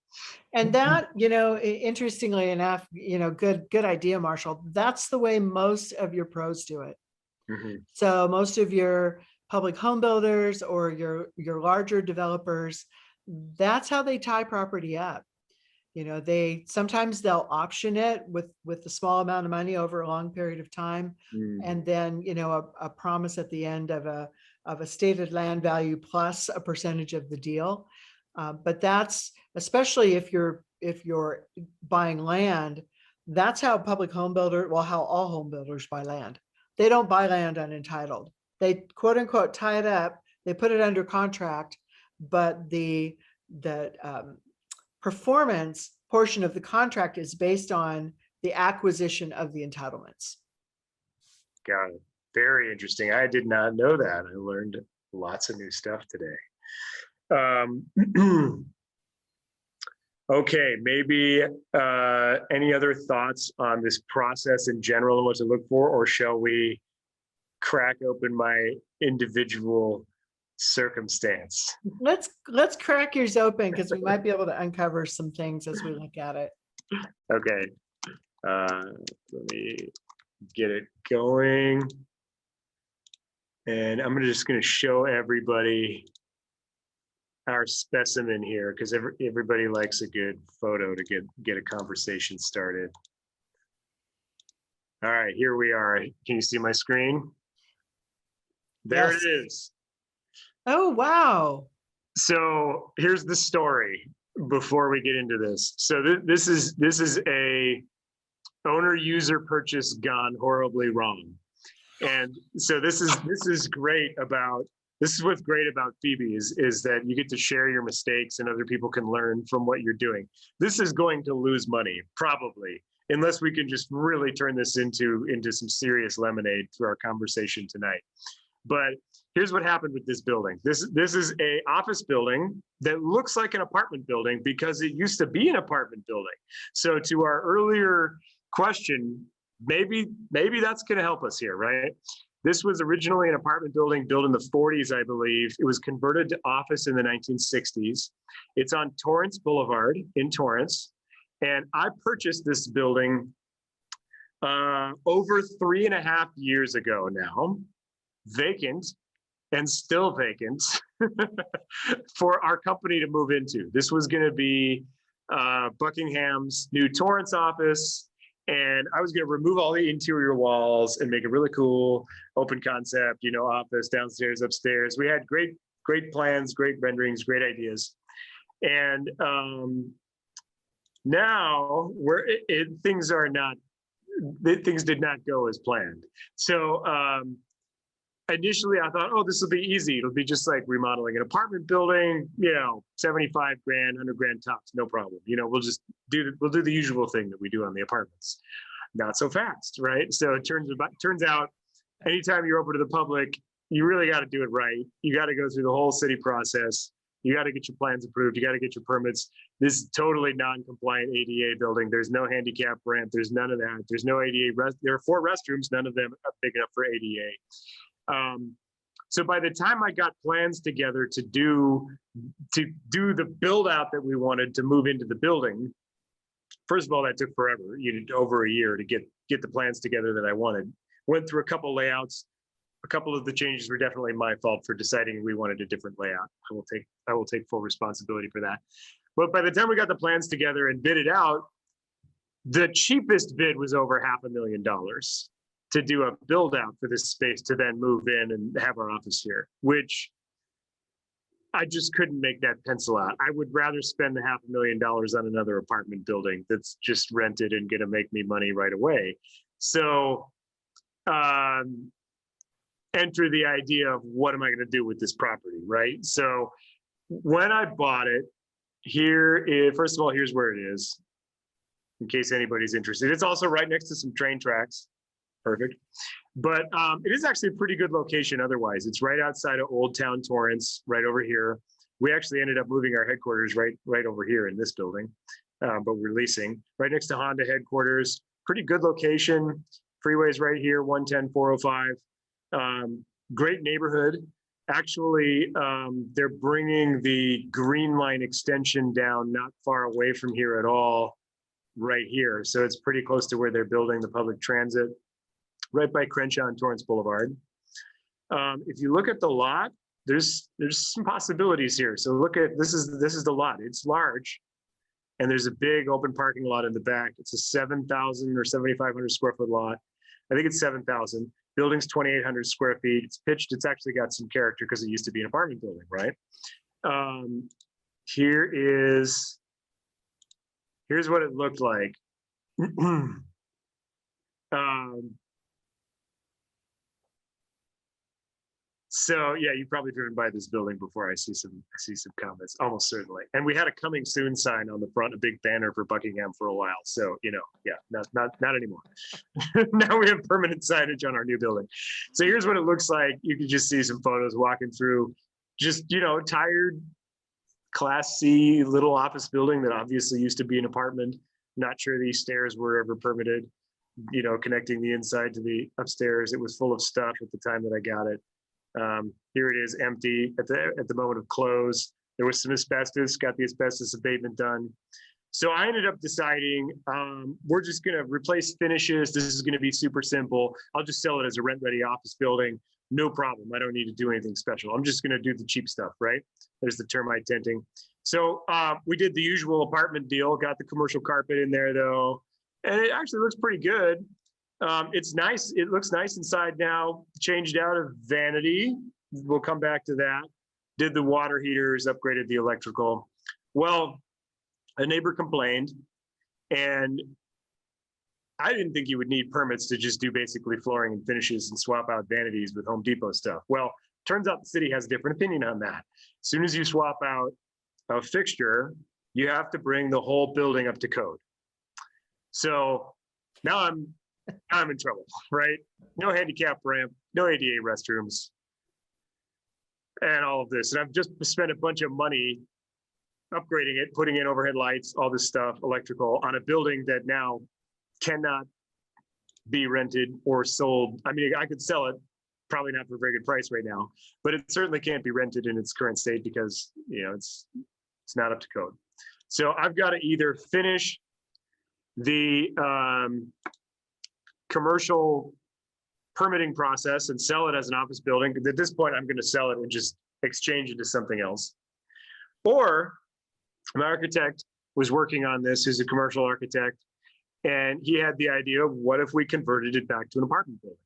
And that, you know, interestingly enough, you know, good idea, Marshall. That's the way most of your pros do it. So most of your public home builders or your larger developers, that's how they tie property up. You know, sometimes they'll option it with a small amount of money over a long period of time. And then, you know, a promise at the end of a stated land value plus a percentage of the deal. But that's, especially if you're buying land, that's how public home builder, well, how all home builders buy land. They don't buy land unentitled. They quote unquote tie it up. They put it under contract, but the performance portion of the contract is based on the acquisition of the entitlements. Got it. Very interesting. I did not know that. I learned lots of new stuff today. Okay, maybe any other thoughts on this process in general and what to look for, or shall we crack open my individual circumstance? Let's crack yours open, because we might be able to uncover some things as we look at it. Okay, let me get it going, and I'm just going to show everybody our specimen here, because everybody likes a good photo to get a conversation started. All right, here we are. Can you see my screen? There Yes. it is. Oh, wow. So here's the story before we get into this. So this is a owner user purchase gone horribly wrong. And so this is great about, this is what's great about Phoebe is that you get to share your mistakes and other people can learn from what you're doing. This is going to lose money, probably, unless we can just really turn this into some serious lemonade through our conversation tonight. But here's what happened with this building. This is a office building that looks like an apartment building because it used to be an apartment building. So to our earlier question, maybe that's going to help us here, right? This was originally an apartment building built in the 40s, I believe. It was converted to office in the 1960s. It's on Torrance Boulevard in Torrance. And I purchased this building over 3.5 years ago now, vacant and still vacant for our company to move into. This was going to be Buckingham's new Torrance office. And I was going to remove all the interior walls and make a really cool open concept, you know, office downstairs, upstairs. We had great plans, great renderings, great ideas. And now things did not go as planned. So initially I thought, oh, this will be easy. It'll be just like remodeling an apartment building, you know, 75 grand, 100 grand tops, no problem. You know, we'll do the usual thing that we do on the apartments. Not so fast, right? So it turns out anytime you're open to the public, you really got to do it right. You got to go through the whole city process. You got to get your plans approved. You got to get your permits. This is totally non-compliant ADA building. There's no handicap ramp. There's none of that. There's no ADA. There are 4 restrooms. None of them are big enough for ADA. So by the time I got plans together to do the build out that we wanted to move into the building, first of all, that took forever, over a year to get the plans together that I wanted. Went through a couple layouts. A couple of the changes were definitely my fault for deciding we wanted a different layout. I will take full responsibility for that. But by the time we got the plans together and bid it out, the cheapest bid was over $500,000 to do a build out for this space to then move in and have our office here, which I just couldn't make that pencil out. I would rather spend the $500,000 on another apartment building that's just rented and gonna make me money right away. So enter the idea of what am I gonna do with this property, right? So when I bought it, first of all, here's where it is, in case anybody's interested. It's also right next to some train tracks. Perfect. But it is actually a pretty good location otherwise. It's right outside of Old Town Torrance, right over here. We actually ended up moving our headquarters right over here in this building, but we're leasing right next to Honda headquarters. Pretty good location. Freeways right here, 110, 405. Great neighborhood. Actually, they're bringing the Green Line extension down not far away from here at all, right here. So it's pretty close to where they're building the public transit, right by Crenshaw and Torrance Boulevard. If you look at the lot, there's some possibilities here. So look at, this is the lot. It's large, and there's a big open parking lot in the back. It's a 7,000 or 7,500 square foot lot. I think it's 7,000. Building's 2,800 square feet. It's pitched. It's actually got some character because it used to be an apartment building, right? Here's what it looked like. So yeah, you've probably driven by this building before. I see some comments, almost certainly. And we had a coming soon sign on the front, a big banner for Buckingham for a while. So, you know, yeah, not anymore. Now we have permanent signage on our new building. So here's what it looks like. You can just see some photos walking through, just, you know, tired Class C little office building that obviously used to be an apartment. Not sure these stairs were ever permitted, you know, connecting the inside to the upstairs. It was full of stuff at the time that I got it. Here it is, empty at the moment of close. There was some asbestos, got the asbestos abatement done. So I ended up deciding we're just going to replace finishes. This is going to be super simple. I'll just sell it as a rent-ready office building. No problem. I don't need to do anything special. I'm just going to do the cheap stuff, right? There's the termite tenting. So we did the usual apartment deal, got the commercial carpet in there though, and it actually looks pretty good. It's nice. It looks nice inside now. Changed out of vanity. We'll come back to that. Did the water heaters, upgraded the electrical. Well, a neighbor complained, and I didn't think you would need permits to just do basically flooring and finishes and swap out vanities with Home Depot stuff. Well, turns out the city has a different opinion on that. As soon as you swap out a fixture, you have to bring the whole building up to code. So now I'm in trouble, right? No handicap ramp, no ADA restrooms, and all of this. And I've just spent a bunch of money upgrading it, putting in overhead lights, all this stuff, electrical, on a building that now cannot be rented or sold. I mean, I could sell it, probably not for a very good price right now, but it certainly can't be rented in its current state because, you know, it's not up to code. So I've got to either finish the commercial permitting process and sell it as an office building. At this point, I'm going to sell it and just exchange it to something else. Or my architect was working on this, who's a commercial architect, and he had the idea of what if we converted it back to an apartment building?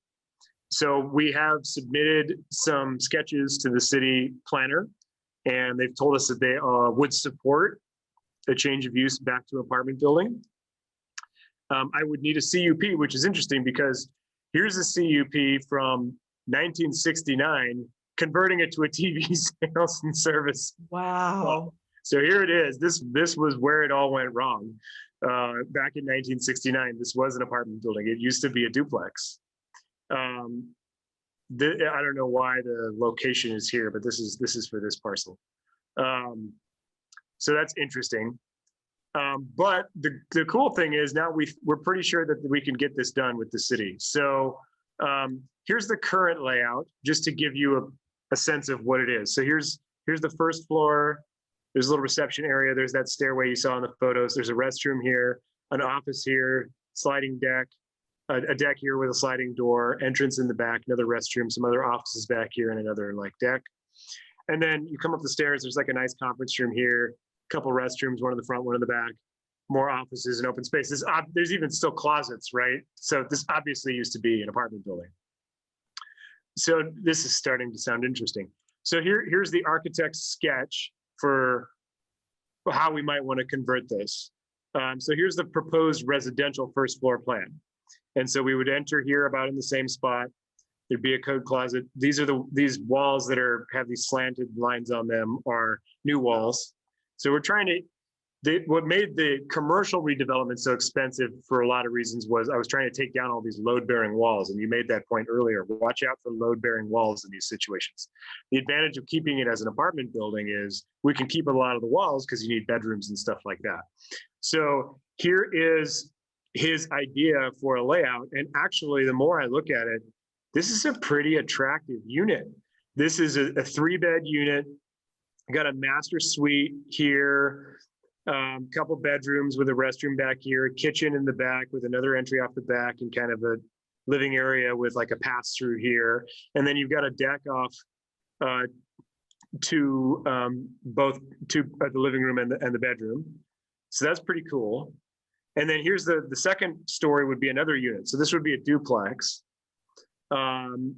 So we have submitted some sketches to the city planner, and they've told us that they would support a change of use back to apartment building. I would need a CUP, which is interesting because here's a CUP from 1969, converting it to a TV sales and service. Wow. So here it is. This was where it all went wrong. Back in 1969, this was an apartment building. It used to be a duplex. I don't know why the location is here, but this is for this parcel. So that's interesting. But the cool thing is now we're pretty sure that we can get this done with the city. So here's the current layout, just to give you a sense of what it is. So here's the first floor. There's a little reception area. There's that stairway you saw in the photos. There's a restroom here, an office here, sliding deck, a deck here with a sliding door, entrance in the back, another restroom, some other offices back here, and another like deck. And then you come up the stairs. There's like a nice conference room here, couple restrooms, one in the front, one in the back, more offices and open spaces. There's even still closets, right? So this obviously used to be an apartment building. So this is starting to sound interesting. So here's the architect's sketch for how we might want to convert this. So here's the proposed residential first floor plan. And so we would enter here about in the same spot. There'd be a code closet. These are these walls that have these slanted lines on them are new walls. So we're trying to what made the commercial redevelopment so expensive for a lot of reasons was I was trying to take down all these load-bearing walls, and you made that point earlier. Watch out for load-bearing walls in these situations. The advantage of keeping it as an apartment building is we can keep a lot of the walls because you need bedrooms and stuff like that. So here is his idea for a layout, and actually, the more I look at it, this is a pretty attractive unit. This is a 3-bed unit. Got a master suite here. Couple bedrooms with a restroom back here, a kitchen in the back with another entry off the back, and kind of a living area with like a pass through here. And then you've got a deck off to both to the living room and the bedroom. So that's pretty cool. And then here's the second story would be another unit. So this would be a duplex. And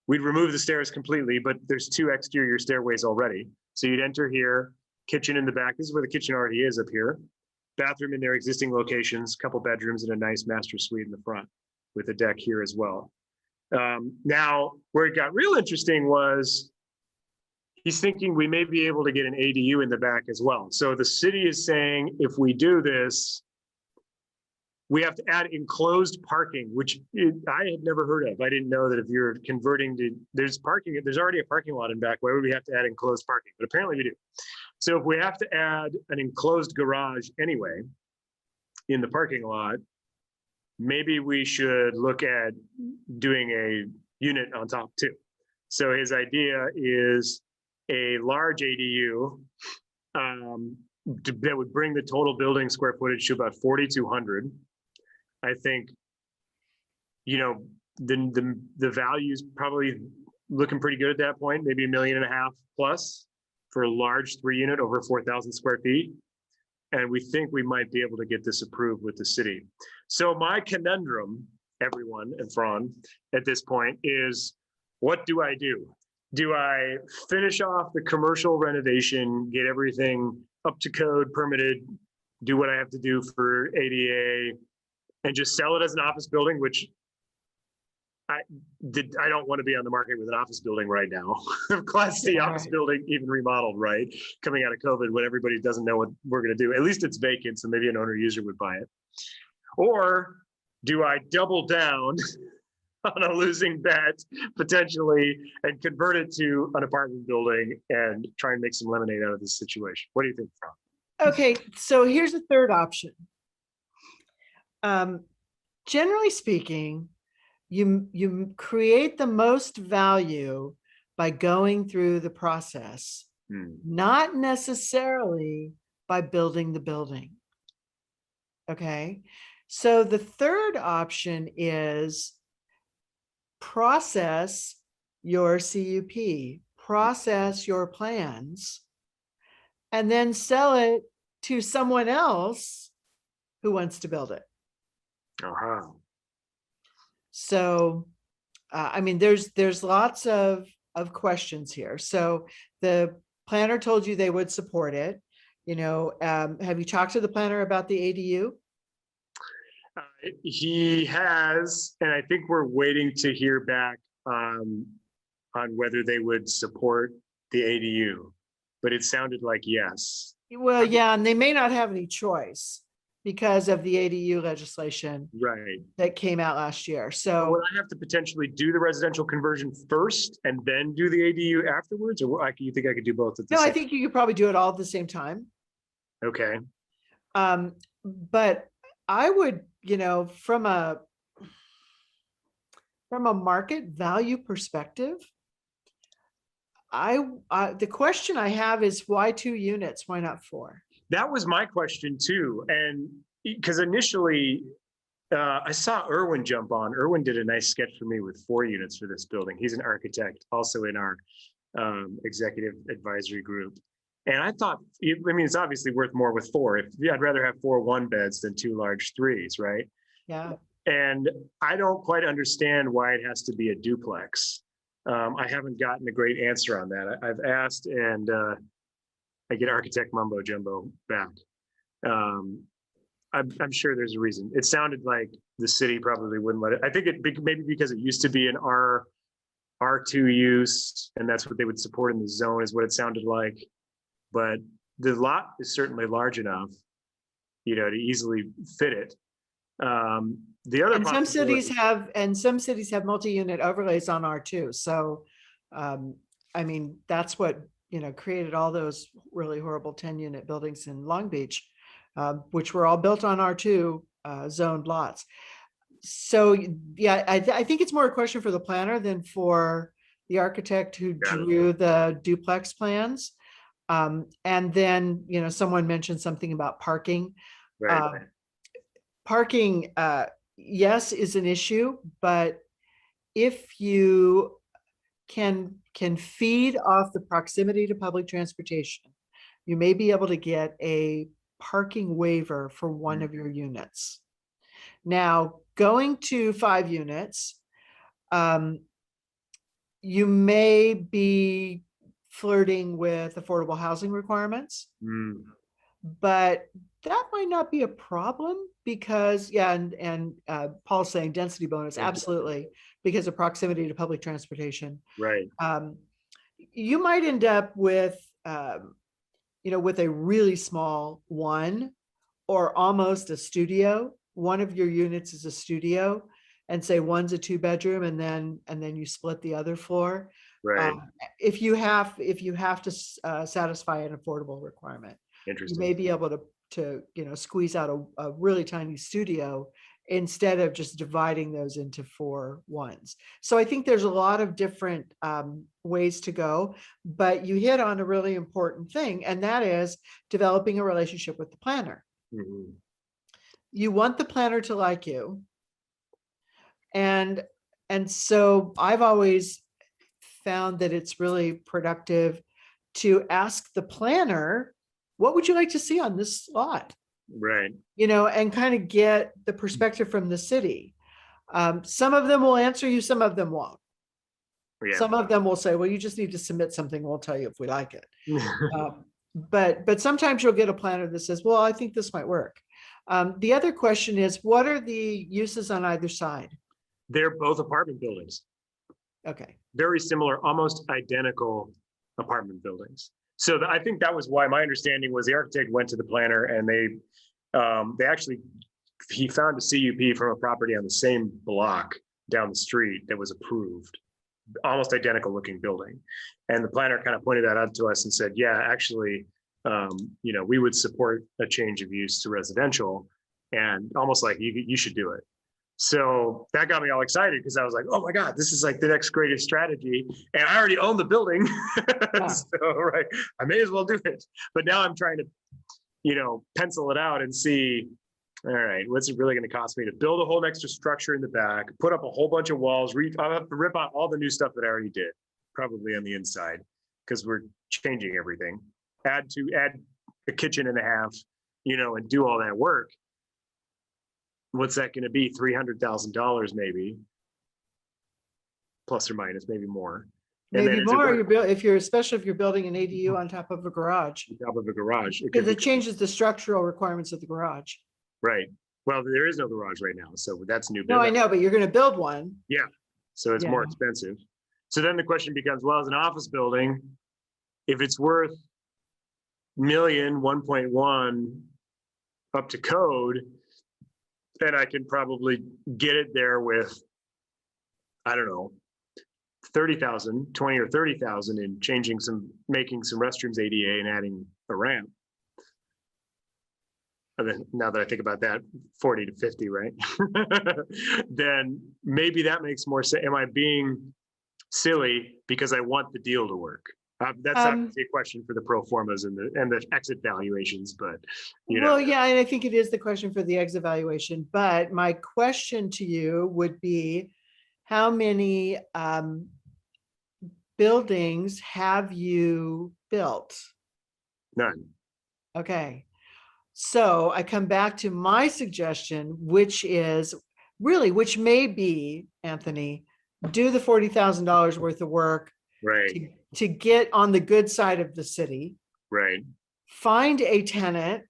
we'd remove the stairs completely, but there's 2 exterior stairways already. So you'd enter here, kitchen in the back. This is where the kitchen already is up here. Bathroom in their existing locations, couple bedrooms and a nice master suite in the front with a deck here as well. Now, where it got real interesting was he's thinking we may be able to get an ADU in the back as well. So the city is saying if we do this, we have to add enclosed parking, which I had never heard of. I didn't know that if you're converting to, there's already a parking lot in back. Why would we have to add enclosed parking? But apparently we do. So if we have to add an enclosed garage anyway in the parking lot, maybe we should look at doing a unit on top too. So his idea is a large ADU that would bring the total building square footage to about 4,200. I think, the value's probably looking pretty good at that point, maybe $1.5 million plus for a large 3-unit over 4,000 square feet. And we think we might be able to get this approved with the city. So my conundrum, everyone and Fran, at this point is, what do I do? Do I finish off the commercial renovation, get everything up to code, permitted, do what I have to do for ADA, and just sell it as an office building, which I don't want to be on the market with an office building right now. Class C office building, even remodeled, right? Coming out of COVID when everybody doesn't know what we're going to do. At least it's vacant, so maybe an owner user would buy it. Or do I double down on a losing bet potentially and convert it to an apartment building and try and make some lemonade out of this situation? What do you think, Fran? Okay, so here's a third option. Generally speaking, you create the most value by going through the process, not necessarily by building the building. Okay, so the third option is process your CUP, process your plans, and then sell it to someone else who wants to build it. Uh-huh. So, I mean, there's lots of questions here. So the planner told you they would support it. Have you talked to the planner about the ADU? He has, and I think we're waiting to hear back on whether they would support the ADU, but it sounded like yes. Well, yeah, and they may not have any choice because of the ADU legislation that came out last year. So would I have to potentially do the residential conversion first and then do the ADU afterwards? Or you think I could do both at the same time? I think you could probably do it all at the same time. Okay. But I would, from a market value perspective, the question I have is why 2 units? Why not 4? That was my question too. And because initially I saw Erwin jump on. Erwin did a nice sketch for me with 4 units for this building. He's an architect, also in our executive advisory group. And I thought, it's obviously worth more with 4. I'd rather have 4 1-beds than 2 large 3s, right? Yeah. And I don't quite understand why it has to be a duplex. I haven't gotten a great answer on that. I've asked, and I get architect mumbo jumbo back. I'm sure there's a reason. It sounded like the city probably wouldn't let it. I think maybe because it used to be an R2 use, and that's what they would support in the zone, is what it sounded like. But the lot is certainly large enough, to easily fit it. The other And some possibility, cities have multi-unit overlays on R2. So, I mean, that's what, created all those really horrible 10-unit buildings in Long Beach, which were all built on R2 zoned lots. So, yeah, I think it's more a question for the planner than for the architect who drew the duplex plans. And then, someone mentioned something about parking. right, Parking, yes, is an issue, but if you can feed off the proximity to public transportation, you may be able to get a parking waiver for one of your units. Now, going to 5 units, you may be flirting with affordable housing requirements, but that might not be a problem because, and Paul's saying density bonus, absolutely, because of proximity to public transportation. right. You might end up with, with a really small one or almost a studio. One of your units is a studio, and say one's a 2-bedroom, and then you split the other floor. Right. If you have to satisfy an affordable requirement, you may be able to squeeze out a really tiny studio instead of just dividing those into 4 ones. So I think there's a lot of different ways to go, but you hit on a really important thing, and that is developing a relationship with the planner. Mm-hmm. You want the planner to like you. And so I've always found that it's really productive to ask the planner, what would you like to see on this lot? Right. And kind of get the perspective from the city. Some of them will answer you, some of them won't. Yeah. Some of them will say, well, you just need to submit something, we'll tell you if we like it. But sometimes you'll get a planner that says, well, I think this might work. The other question is, what are the uses on either side? They're both apartment buildings. Okay. Very similar, almost identical apartment buildings. So I think that was why my understanding was the architect went to the planner and he found a CUP from a property on the same block down the street that was approved, almost identical looking building. And the planner kind of pointed that out to us and said, yeah, actually, we would support a change of use to residential, and almost like you should do it. So that got me all excited because I was like, oh my God, this is like the next greatest strategy. And I already own the building. So, right, I may as well do it. But now I'm trying to, pencil it out and see, all right, what's it really going to cost me to build a whole extra structure in the back, put up a whole bunch of walls, I'll have to rip out all the new stuff that I already did, probably on the inside, because we're changing everything. Add a kitchen and a half, and do all that work. What's that going to be? $300,000 maybe, plus or minus, maybe more. Maybe more. Especially if you're building an ADU on top of a garage. On top of a garage, because it changes the structural requirements of the garage. Right. Well, there is no garage right now, so that's new. No, I know, but you're going to build one. Yeah. So it's more expensive. So then the question becomes, well, as an office building, if it's worth million, 1.1 up to code, then I can probably get it there with, I don't know, 30,000, 20 or 30,000 in making some restrooms ADA and adding a ramp. And then now that I think about that, 40 to 50, right? Then maybe that makes more sense. Am I being silly because I want the deal to work? That's obviously a question for the pro formas and the exit valuations, but Well, yeah, and I think it is the question for the exit valuation. But my question to you would be, how many buildings have you built? None. Okay. So I come back to my suggestion, which may be, Anthony, do the $40,000 worth of work, right, to get on the good side of the city, right, find a tenant,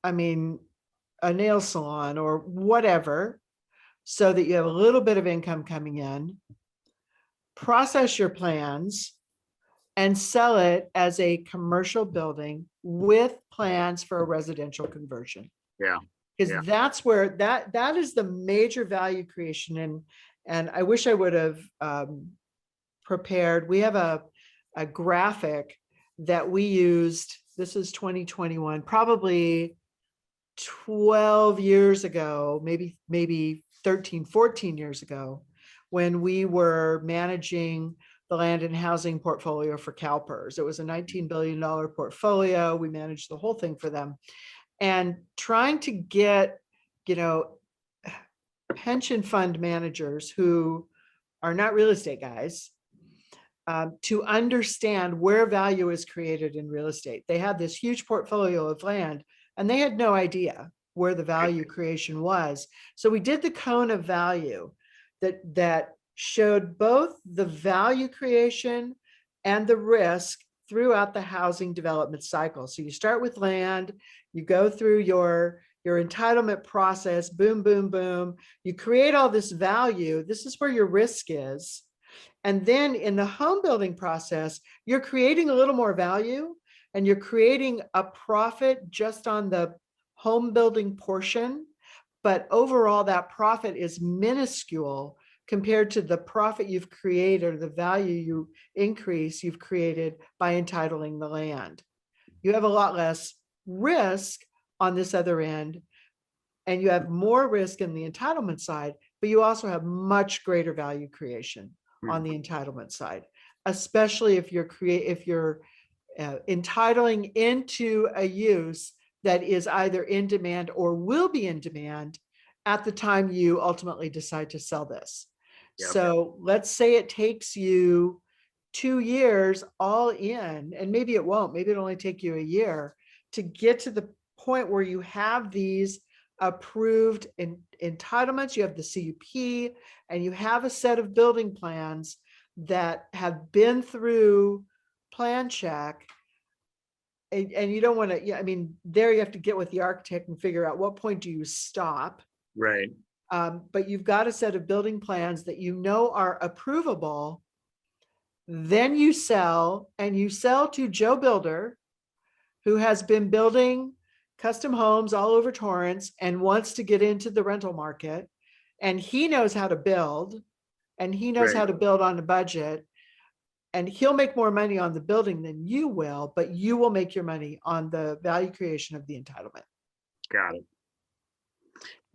a nail salon or whatever, so that you have a little bit of income coming in, process your plans, and sell it as a commercial building with plans for a residential conversion. Yeah. Because Yeah. that's where that is the major value creation. And I wish I would have prepared. We have a graphic that we used. This is 2021, probably 12 years ago, maybe 13, 14 years ago, when we were managing the land and housing portfolio for CalPERS. It was a $19 billion portfolio. We managed the whole thing for them. And trying to get, pension fund managers who are not real estate guys to understand where value is created in real estate. They had this huge portfolio of land and they had no idea where the value creation was. So we did the cone of value that showed both the value creation and the risk throughout the housing development cycle. So you start with land, you go through your entitlement process, boom, boom, boom. You create all this value. This is where your risk is. And then in the home building process, you're creating a little more value and you're creating a profit just on the home building portion. But overall, that profit is minuscule compared to the profit you've created or the value you've created by entitling the land. You have a lot less risk on this other end, and you have more risk in the entitlement side, but you also have much greater value creation on the entitlement side, especially if you're entitling into a use that is either in demand or will be in demand at the time you ultimately decide to sell this. Yep. So let's say it takes you 2 years all in, and maybe it won't, maybe it'll only take you a year to get to the point where you have these approved entitlements, you have the CUP, and you have a set of building plans that have been through plan check. And you don't want to, there you have to get with the architect and figure out what point do you stop. Right. But you've got a set of building plans that are approvable. Then you sell to Joe Builder, who has been building custom homes all over Torrance and wants to get into the rental market. And he knows how to build, and he knows how to build on a budget. And he'll make more money on the building than you will, but you will make your money on the value creation of the entitlement. Got it.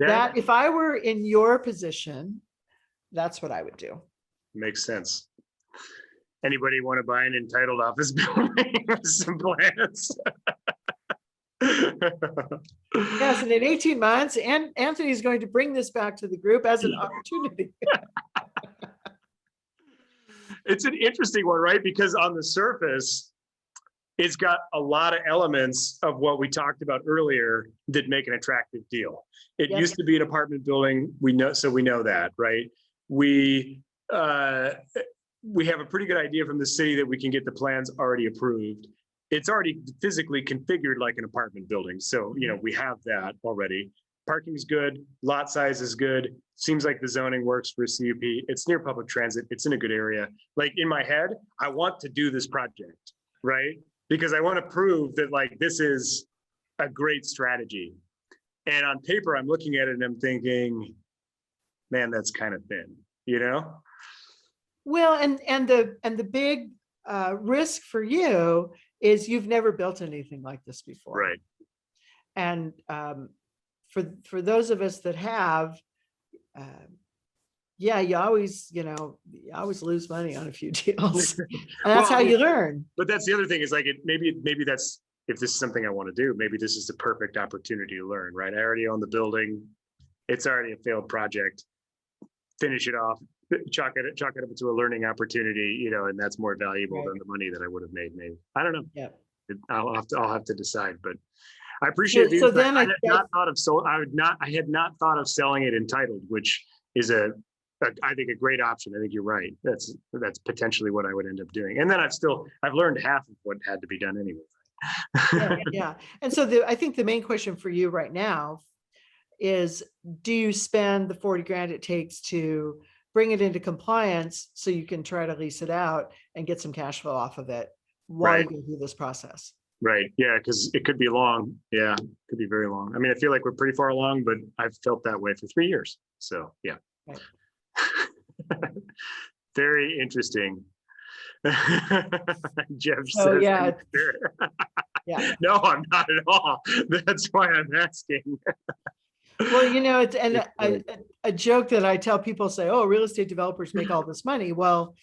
That if I were in your position, that's what I would do. Makes sense. Anybody want to buy an entitled office building with some plans? Yes, and in 18 months, and Anthony is going to bring this back to the group as an opportunity. It's an interesting one, right? Because on the surface, it's got a lot of elements of what we talked about earlier that make an attractive deal. It used to be an apartment building. We know that, right? We have a pretty good idea from the city that we can get the plans already approved. It's already physically configured like an apartment building. So, we have that already. Parking is good. Lot size is good. Seems like the zoning works for a CUP. It's near public transit. It's in a good area. Like in my head, I want to do this project, right? Because I want to prove that this is a great strategy. And on paper, I'm looking at it and I'm thinking, man, that's kind of thin, Well, and the big risk for you is you've never built anything like this before. Right. And for those of us that have, you always lose money on a few deals. And that's how you learn. But that's the other thing is maybe that's, if this is something I want to do, maybe this is the perfect opportunity to learn, right? I already own the building. It's already a failed project. Finish it off, chalk it up into a learning opportunity, and that's more valuable than the money that I would have made. Maybe, I don't know. Yeah, I'll have to decide. But I appreciate the insight. I had not thought of selling it entitled, which is I think a great option. I think you're right. That's potentially what I would end up doing. And then I've learned half of what had to be done anyway. Yeah. And so I think the main question for you right now is, do you spend the 40 grand it takes to bring it into compliance so you can try to lease it out and get some cash flow off of it while you Right. go through this process. Right. Yeah, because it could be long. Yeah, it could be very long. I mean, I feel like we're pretty far along, but I've felt that way for 3 years. So yeah. Right. Very interesting. Jeff So says, yeah, yeah. no, I'm not at all. That's why I'm asking. Well, it's and It's like, a joke that I tell people say, oh, real estate developers make all this money. Well,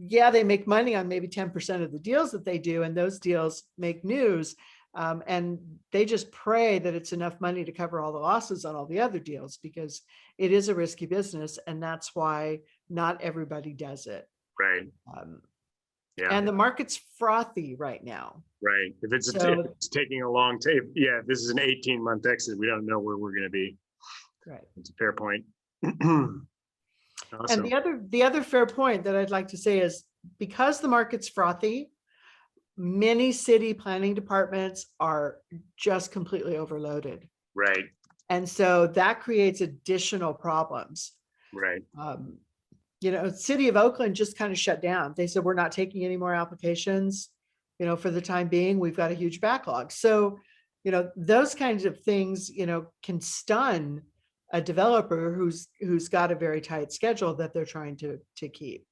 yeah, they make money on maybe 10% of the deals that they do, and those deals make news. And they just pray that it's enough money to cover all the losses on all the other deals, because it is a risky business, and that's why not everybody does it. right. Yeah. And the market's frothy right now. Right. If it's taking a long time, yeah, if this is an 18-month exit, we don't know where we're going to be. Right. It's a fair point. Awesome. And the other fair point that I'd like to say is, because the market's frothy, many city planning departments are just completely overloaded. Right. And so that creates additional problems. Right. City of Oakland just kind of shut down. They said, we're not taking any more applications, for the time being. We've got a huge backlog. So, those kinds of things, can stun a developer who's got a very tight schedule that they're trying to keep.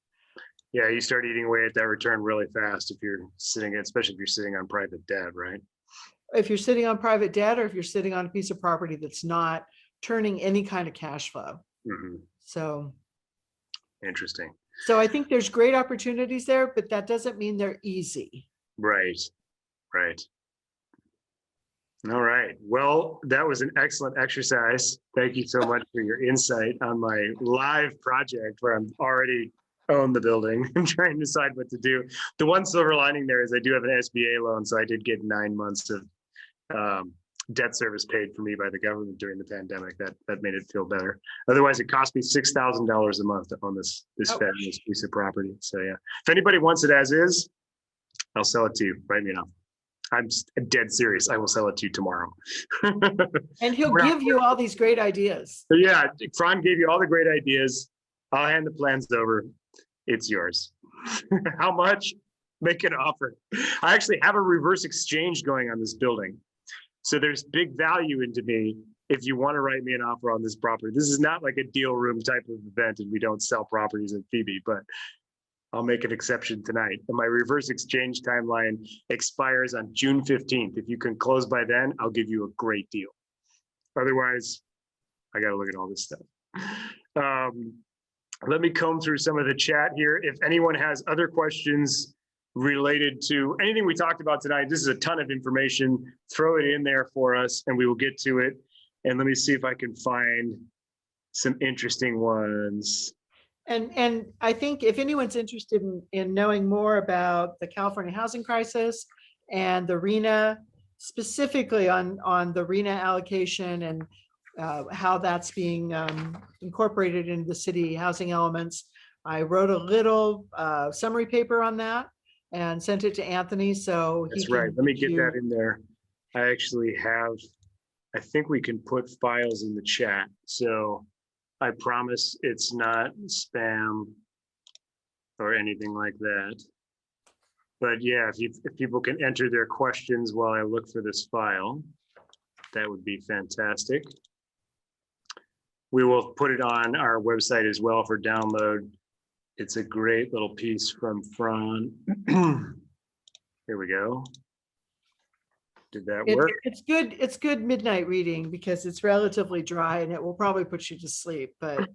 Yeah, you start eating away at that return really fast if you're sitting, especially if you're sitting on private debt, right? If you're sitting on private debt, or if you're sitting on a piece of property that's not turning any kind of cash flow. Mm-hmm. So interesting. So I think there's great opportunities there, but that doesn't mean they're easy. Right. Right. All right. Well, that was an excellent exercise. Thank you so much for your insight on my live project where I'm already own the building. I'm trying to decide what to do. The one silver lining there is I do have an SBA loan, so I did get 9 months of debt service paid for me by the government during the pandemic. That made it feel better. Otherwise, it cost me $6,000 a month to own this fabulous piece of property. So yeah, if anybody wants it as is, I'll sell it to you. Write me enough. I'm dead serious. I will sell it to you tomorrow. And he'll give you all these great ideas. Yeah, Fran gave you all the great ideas. I'll hand the plans over. It's yours. How much? Make an offer. I actually have a reverse exchange going on this building. So there's big value into me if you want to write me an offer on this property. This is not like a deal room type of event, and we don't sell properties at Phoebe, but I'll make an exception tonight. And my reverse exchange timeline expires on June 15th. If you can close by then, I'll give you a great deal. Otherwise, I got to look at all this stuff. Let me comb through some of the chat here. If anyone has other questions related to anything we talked about tonight, this is a ton of information. Throw it in there for us and we will get to it. And let me see if I can find some interesting ones. And I think if anyone's interested in knowing more about the California housing crisis and the RENA, specifically on the RENA allocation and how that's being incorporated into the city housing elements, I wrote a little summary paper on that and sent it to Anthony. So that's right. Let me get that in there. I actually have, I think we can put files in the chat. So I promise it's not spam or anything like that. But yeah, if people can enter their questions while I look for this file, that would be fantastic. We will put it on our website as well for download. It's a great little piece from Fran. Here we go. Did that work? It's good. It's good midnight reading because it's relatively dry and it will probably put you to sleep, but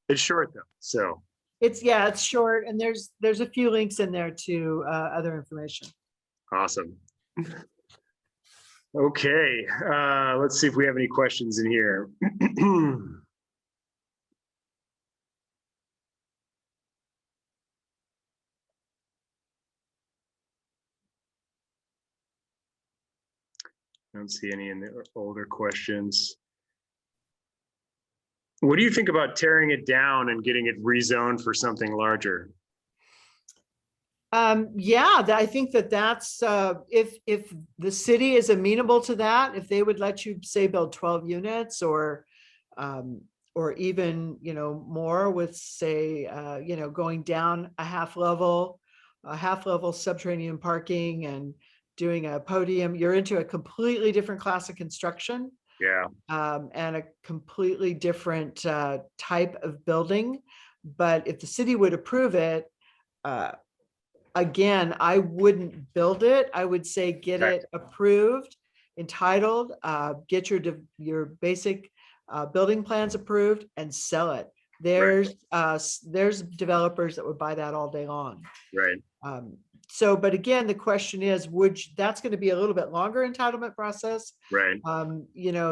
it's short though. So it's short and there's a few links in there to other information. Awesome. Okay, let's see if we have any questions in here. I don't see any in the older questions. What do you think about tearing it down and getting it rezoned for something larger? Yeah, I think that's if the city is amenable to that, if they would let you say build 12 units or or even, more with, say, going down a half level subterranean parking and doing a podium. You're into a completely different class of construction. Yeah. And a completely different type of building. But if the city would approve it, again, I wouldn't build it. I would say get Right. it approved, entitled, get your basic building plans approved, and sell it. There's developers that would buy that all day long. Right. But again, the question is, that's going to be a little bit longer entitlement process. Right.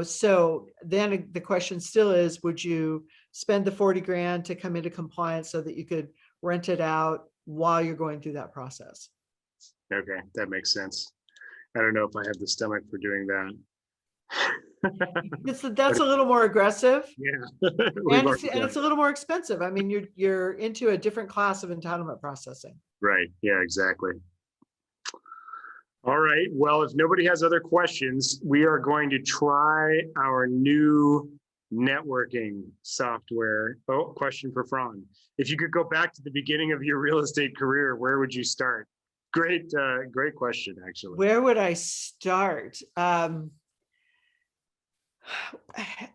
So then the question still is, would you spend the 40 grand to come into compliance so that you could rent it out while you're going through that process? Okay, that makes sense. I don't know if I have the stomach for doing that. That's a little more aggressive. Yeah. And it's a little more expensive. I mean, you're into a different class of entitlement processing. Right. Yeah, exactly. All right. Well, if nobody has other questions, we are going to try our new networking software. Oh, question for Fran. If you could go back to the beginning of your real estate career, where would you start? Great question, actually. Where would I start? I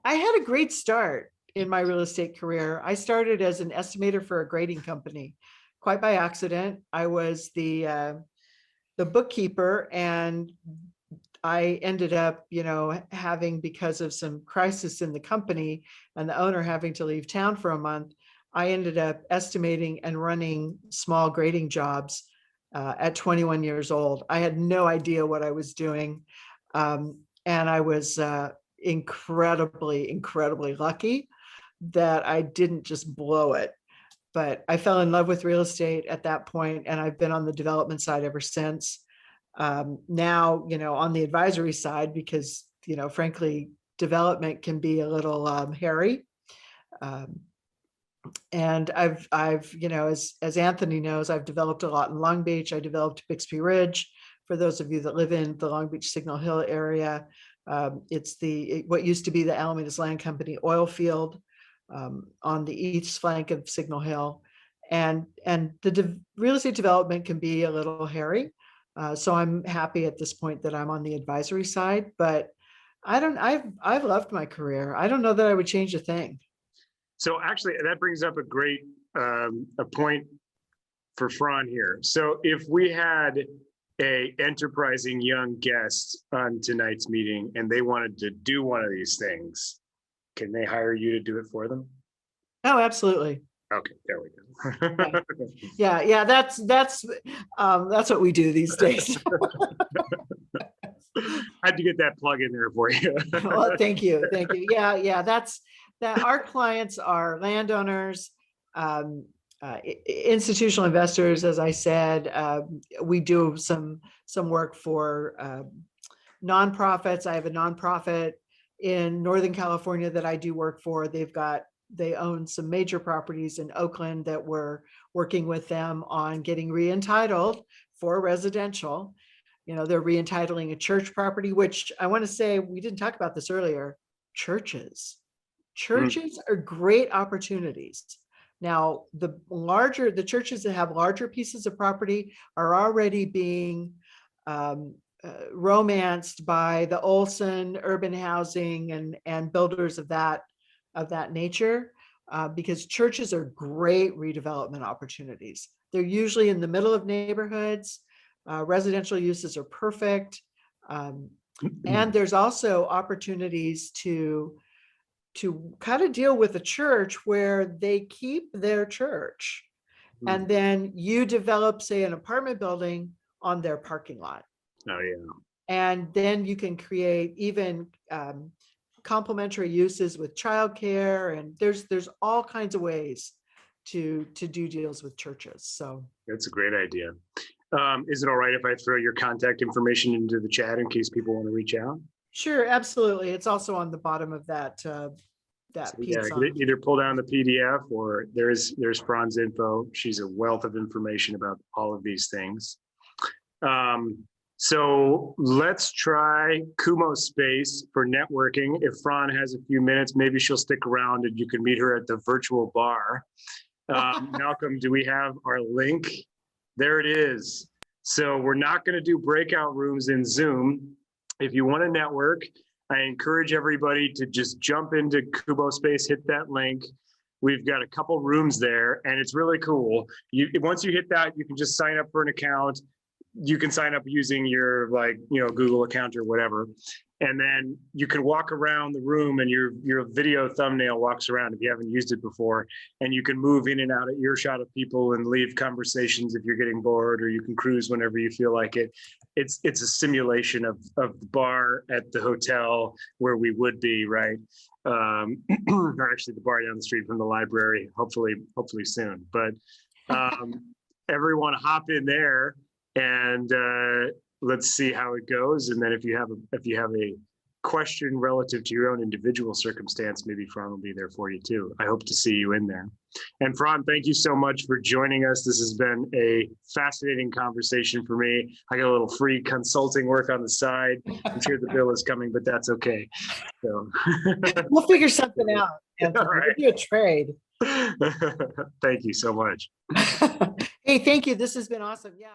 had a great start in my real estate career. I started as an estimator for a grading company, quite by accident. I was the bookkeeper, and I ended up, having, because of some crisis in the company and the owner having to leave town for a month, I ended up estimating and running small grading jobs at 21 years old. I had no idea what I was doing. And I was incredibly lucky that I didn't just blow it. But I fell in love with real estate at that point, and I've been on the development side ever since. Now, on the advisory side, because, frankly, development can be a little hairy. And I've, as Anthony knows, I've developed a lot in Long Beach. I developed Bixby Ridge. For those of you that live in the Long Beach Signal Hill area, it's what used to be the Alameda's Land Company oil field on the east flank of Signal Hill. And the real estate development can be a little hairy. So I'm happy at this point that I'm on the advisory side, but I've loved my career. I don't know that I would change a thing. So actually, that brings up a great a point for Fran here. So if we had a enterprising young guest on tonight's meeting and they wanted to do one of these things, can they hire you to do it for them? Oh, absolutely. Okay, there we go. Yeah, that's what we do these days. I had to get that plug in there for you. Well, thank you. Yeah, that's that. Our clients are landowners, institutional investors. As I said, we do some work for nonprofits. I have a nonprofit in Northern California that I do work for. They own some major properties in Oakland that we're working with them on getting re-entitled for residential. They're re-entitling a church property, which I want to say, we didn't talk about this earlier. Churches are great opportunities. Now, the churches that have larger pieces of property are already being romanced by the Olson urban housing and builders of that nature, because churches are great redevelopment opportunities. They're usually in the middle of neighborhoods. Residential uses are perfect. And there's also opportunities to kind of deal with a church where they keep their church, and then you develop, say, an apartment building on their parking lot. Oh, yeah. And then you can create even complementary uses with childcare, and there's all kinds of ways to do deals with churches. So that's a great idea. Is it all right if I throw your contact information into the chat in case people want to reach out? Sure, absolutely. It's also on the bottom of that piece. Yeah, either pull down the PDF, or there's Fran's info. She's a wealth of information about all of these things. So let's try Kumo Space for networking. If Fran has a few minutes, maybe she'll stick around and you can meet her at the virtual bar. Malcolm, do we have our link? There it is. So we're not going to do breakout rooms in Zoom. If you want to network, I encourage everybody to just jump into Kubo Space, hit that link. We've got a couple rooms there and it's really cool. Once you hit that, you can just sign up for an account. You can sign up using your Google account or whatever. And then you can walk around the room and your video thumbnail walks around if you haven't used it before. And you can move in and out of earshot of people and leave conversations if you're getting bored, or you can cruise whenever you feel like it. It's a simulation of the bar at the hotel where we would be, right? Or actually the bar down the street from the library, hopefully soon. But everyone hop in there and let's see how it goes. And then if you have a question relative to your own individual circumstance, maybe Fran will be there for you too. I hope to see you in there. And Fran, thank you so much for joining us. This has been a fascinating conversation for me. I got a little free consulting work on the side. I'm sure the bill is coming, but that's okay. So We'll figure something out. Anthony. All right. We'll do a trade. Thank you so much. Hey, thank you. This has been awesome. Yeah.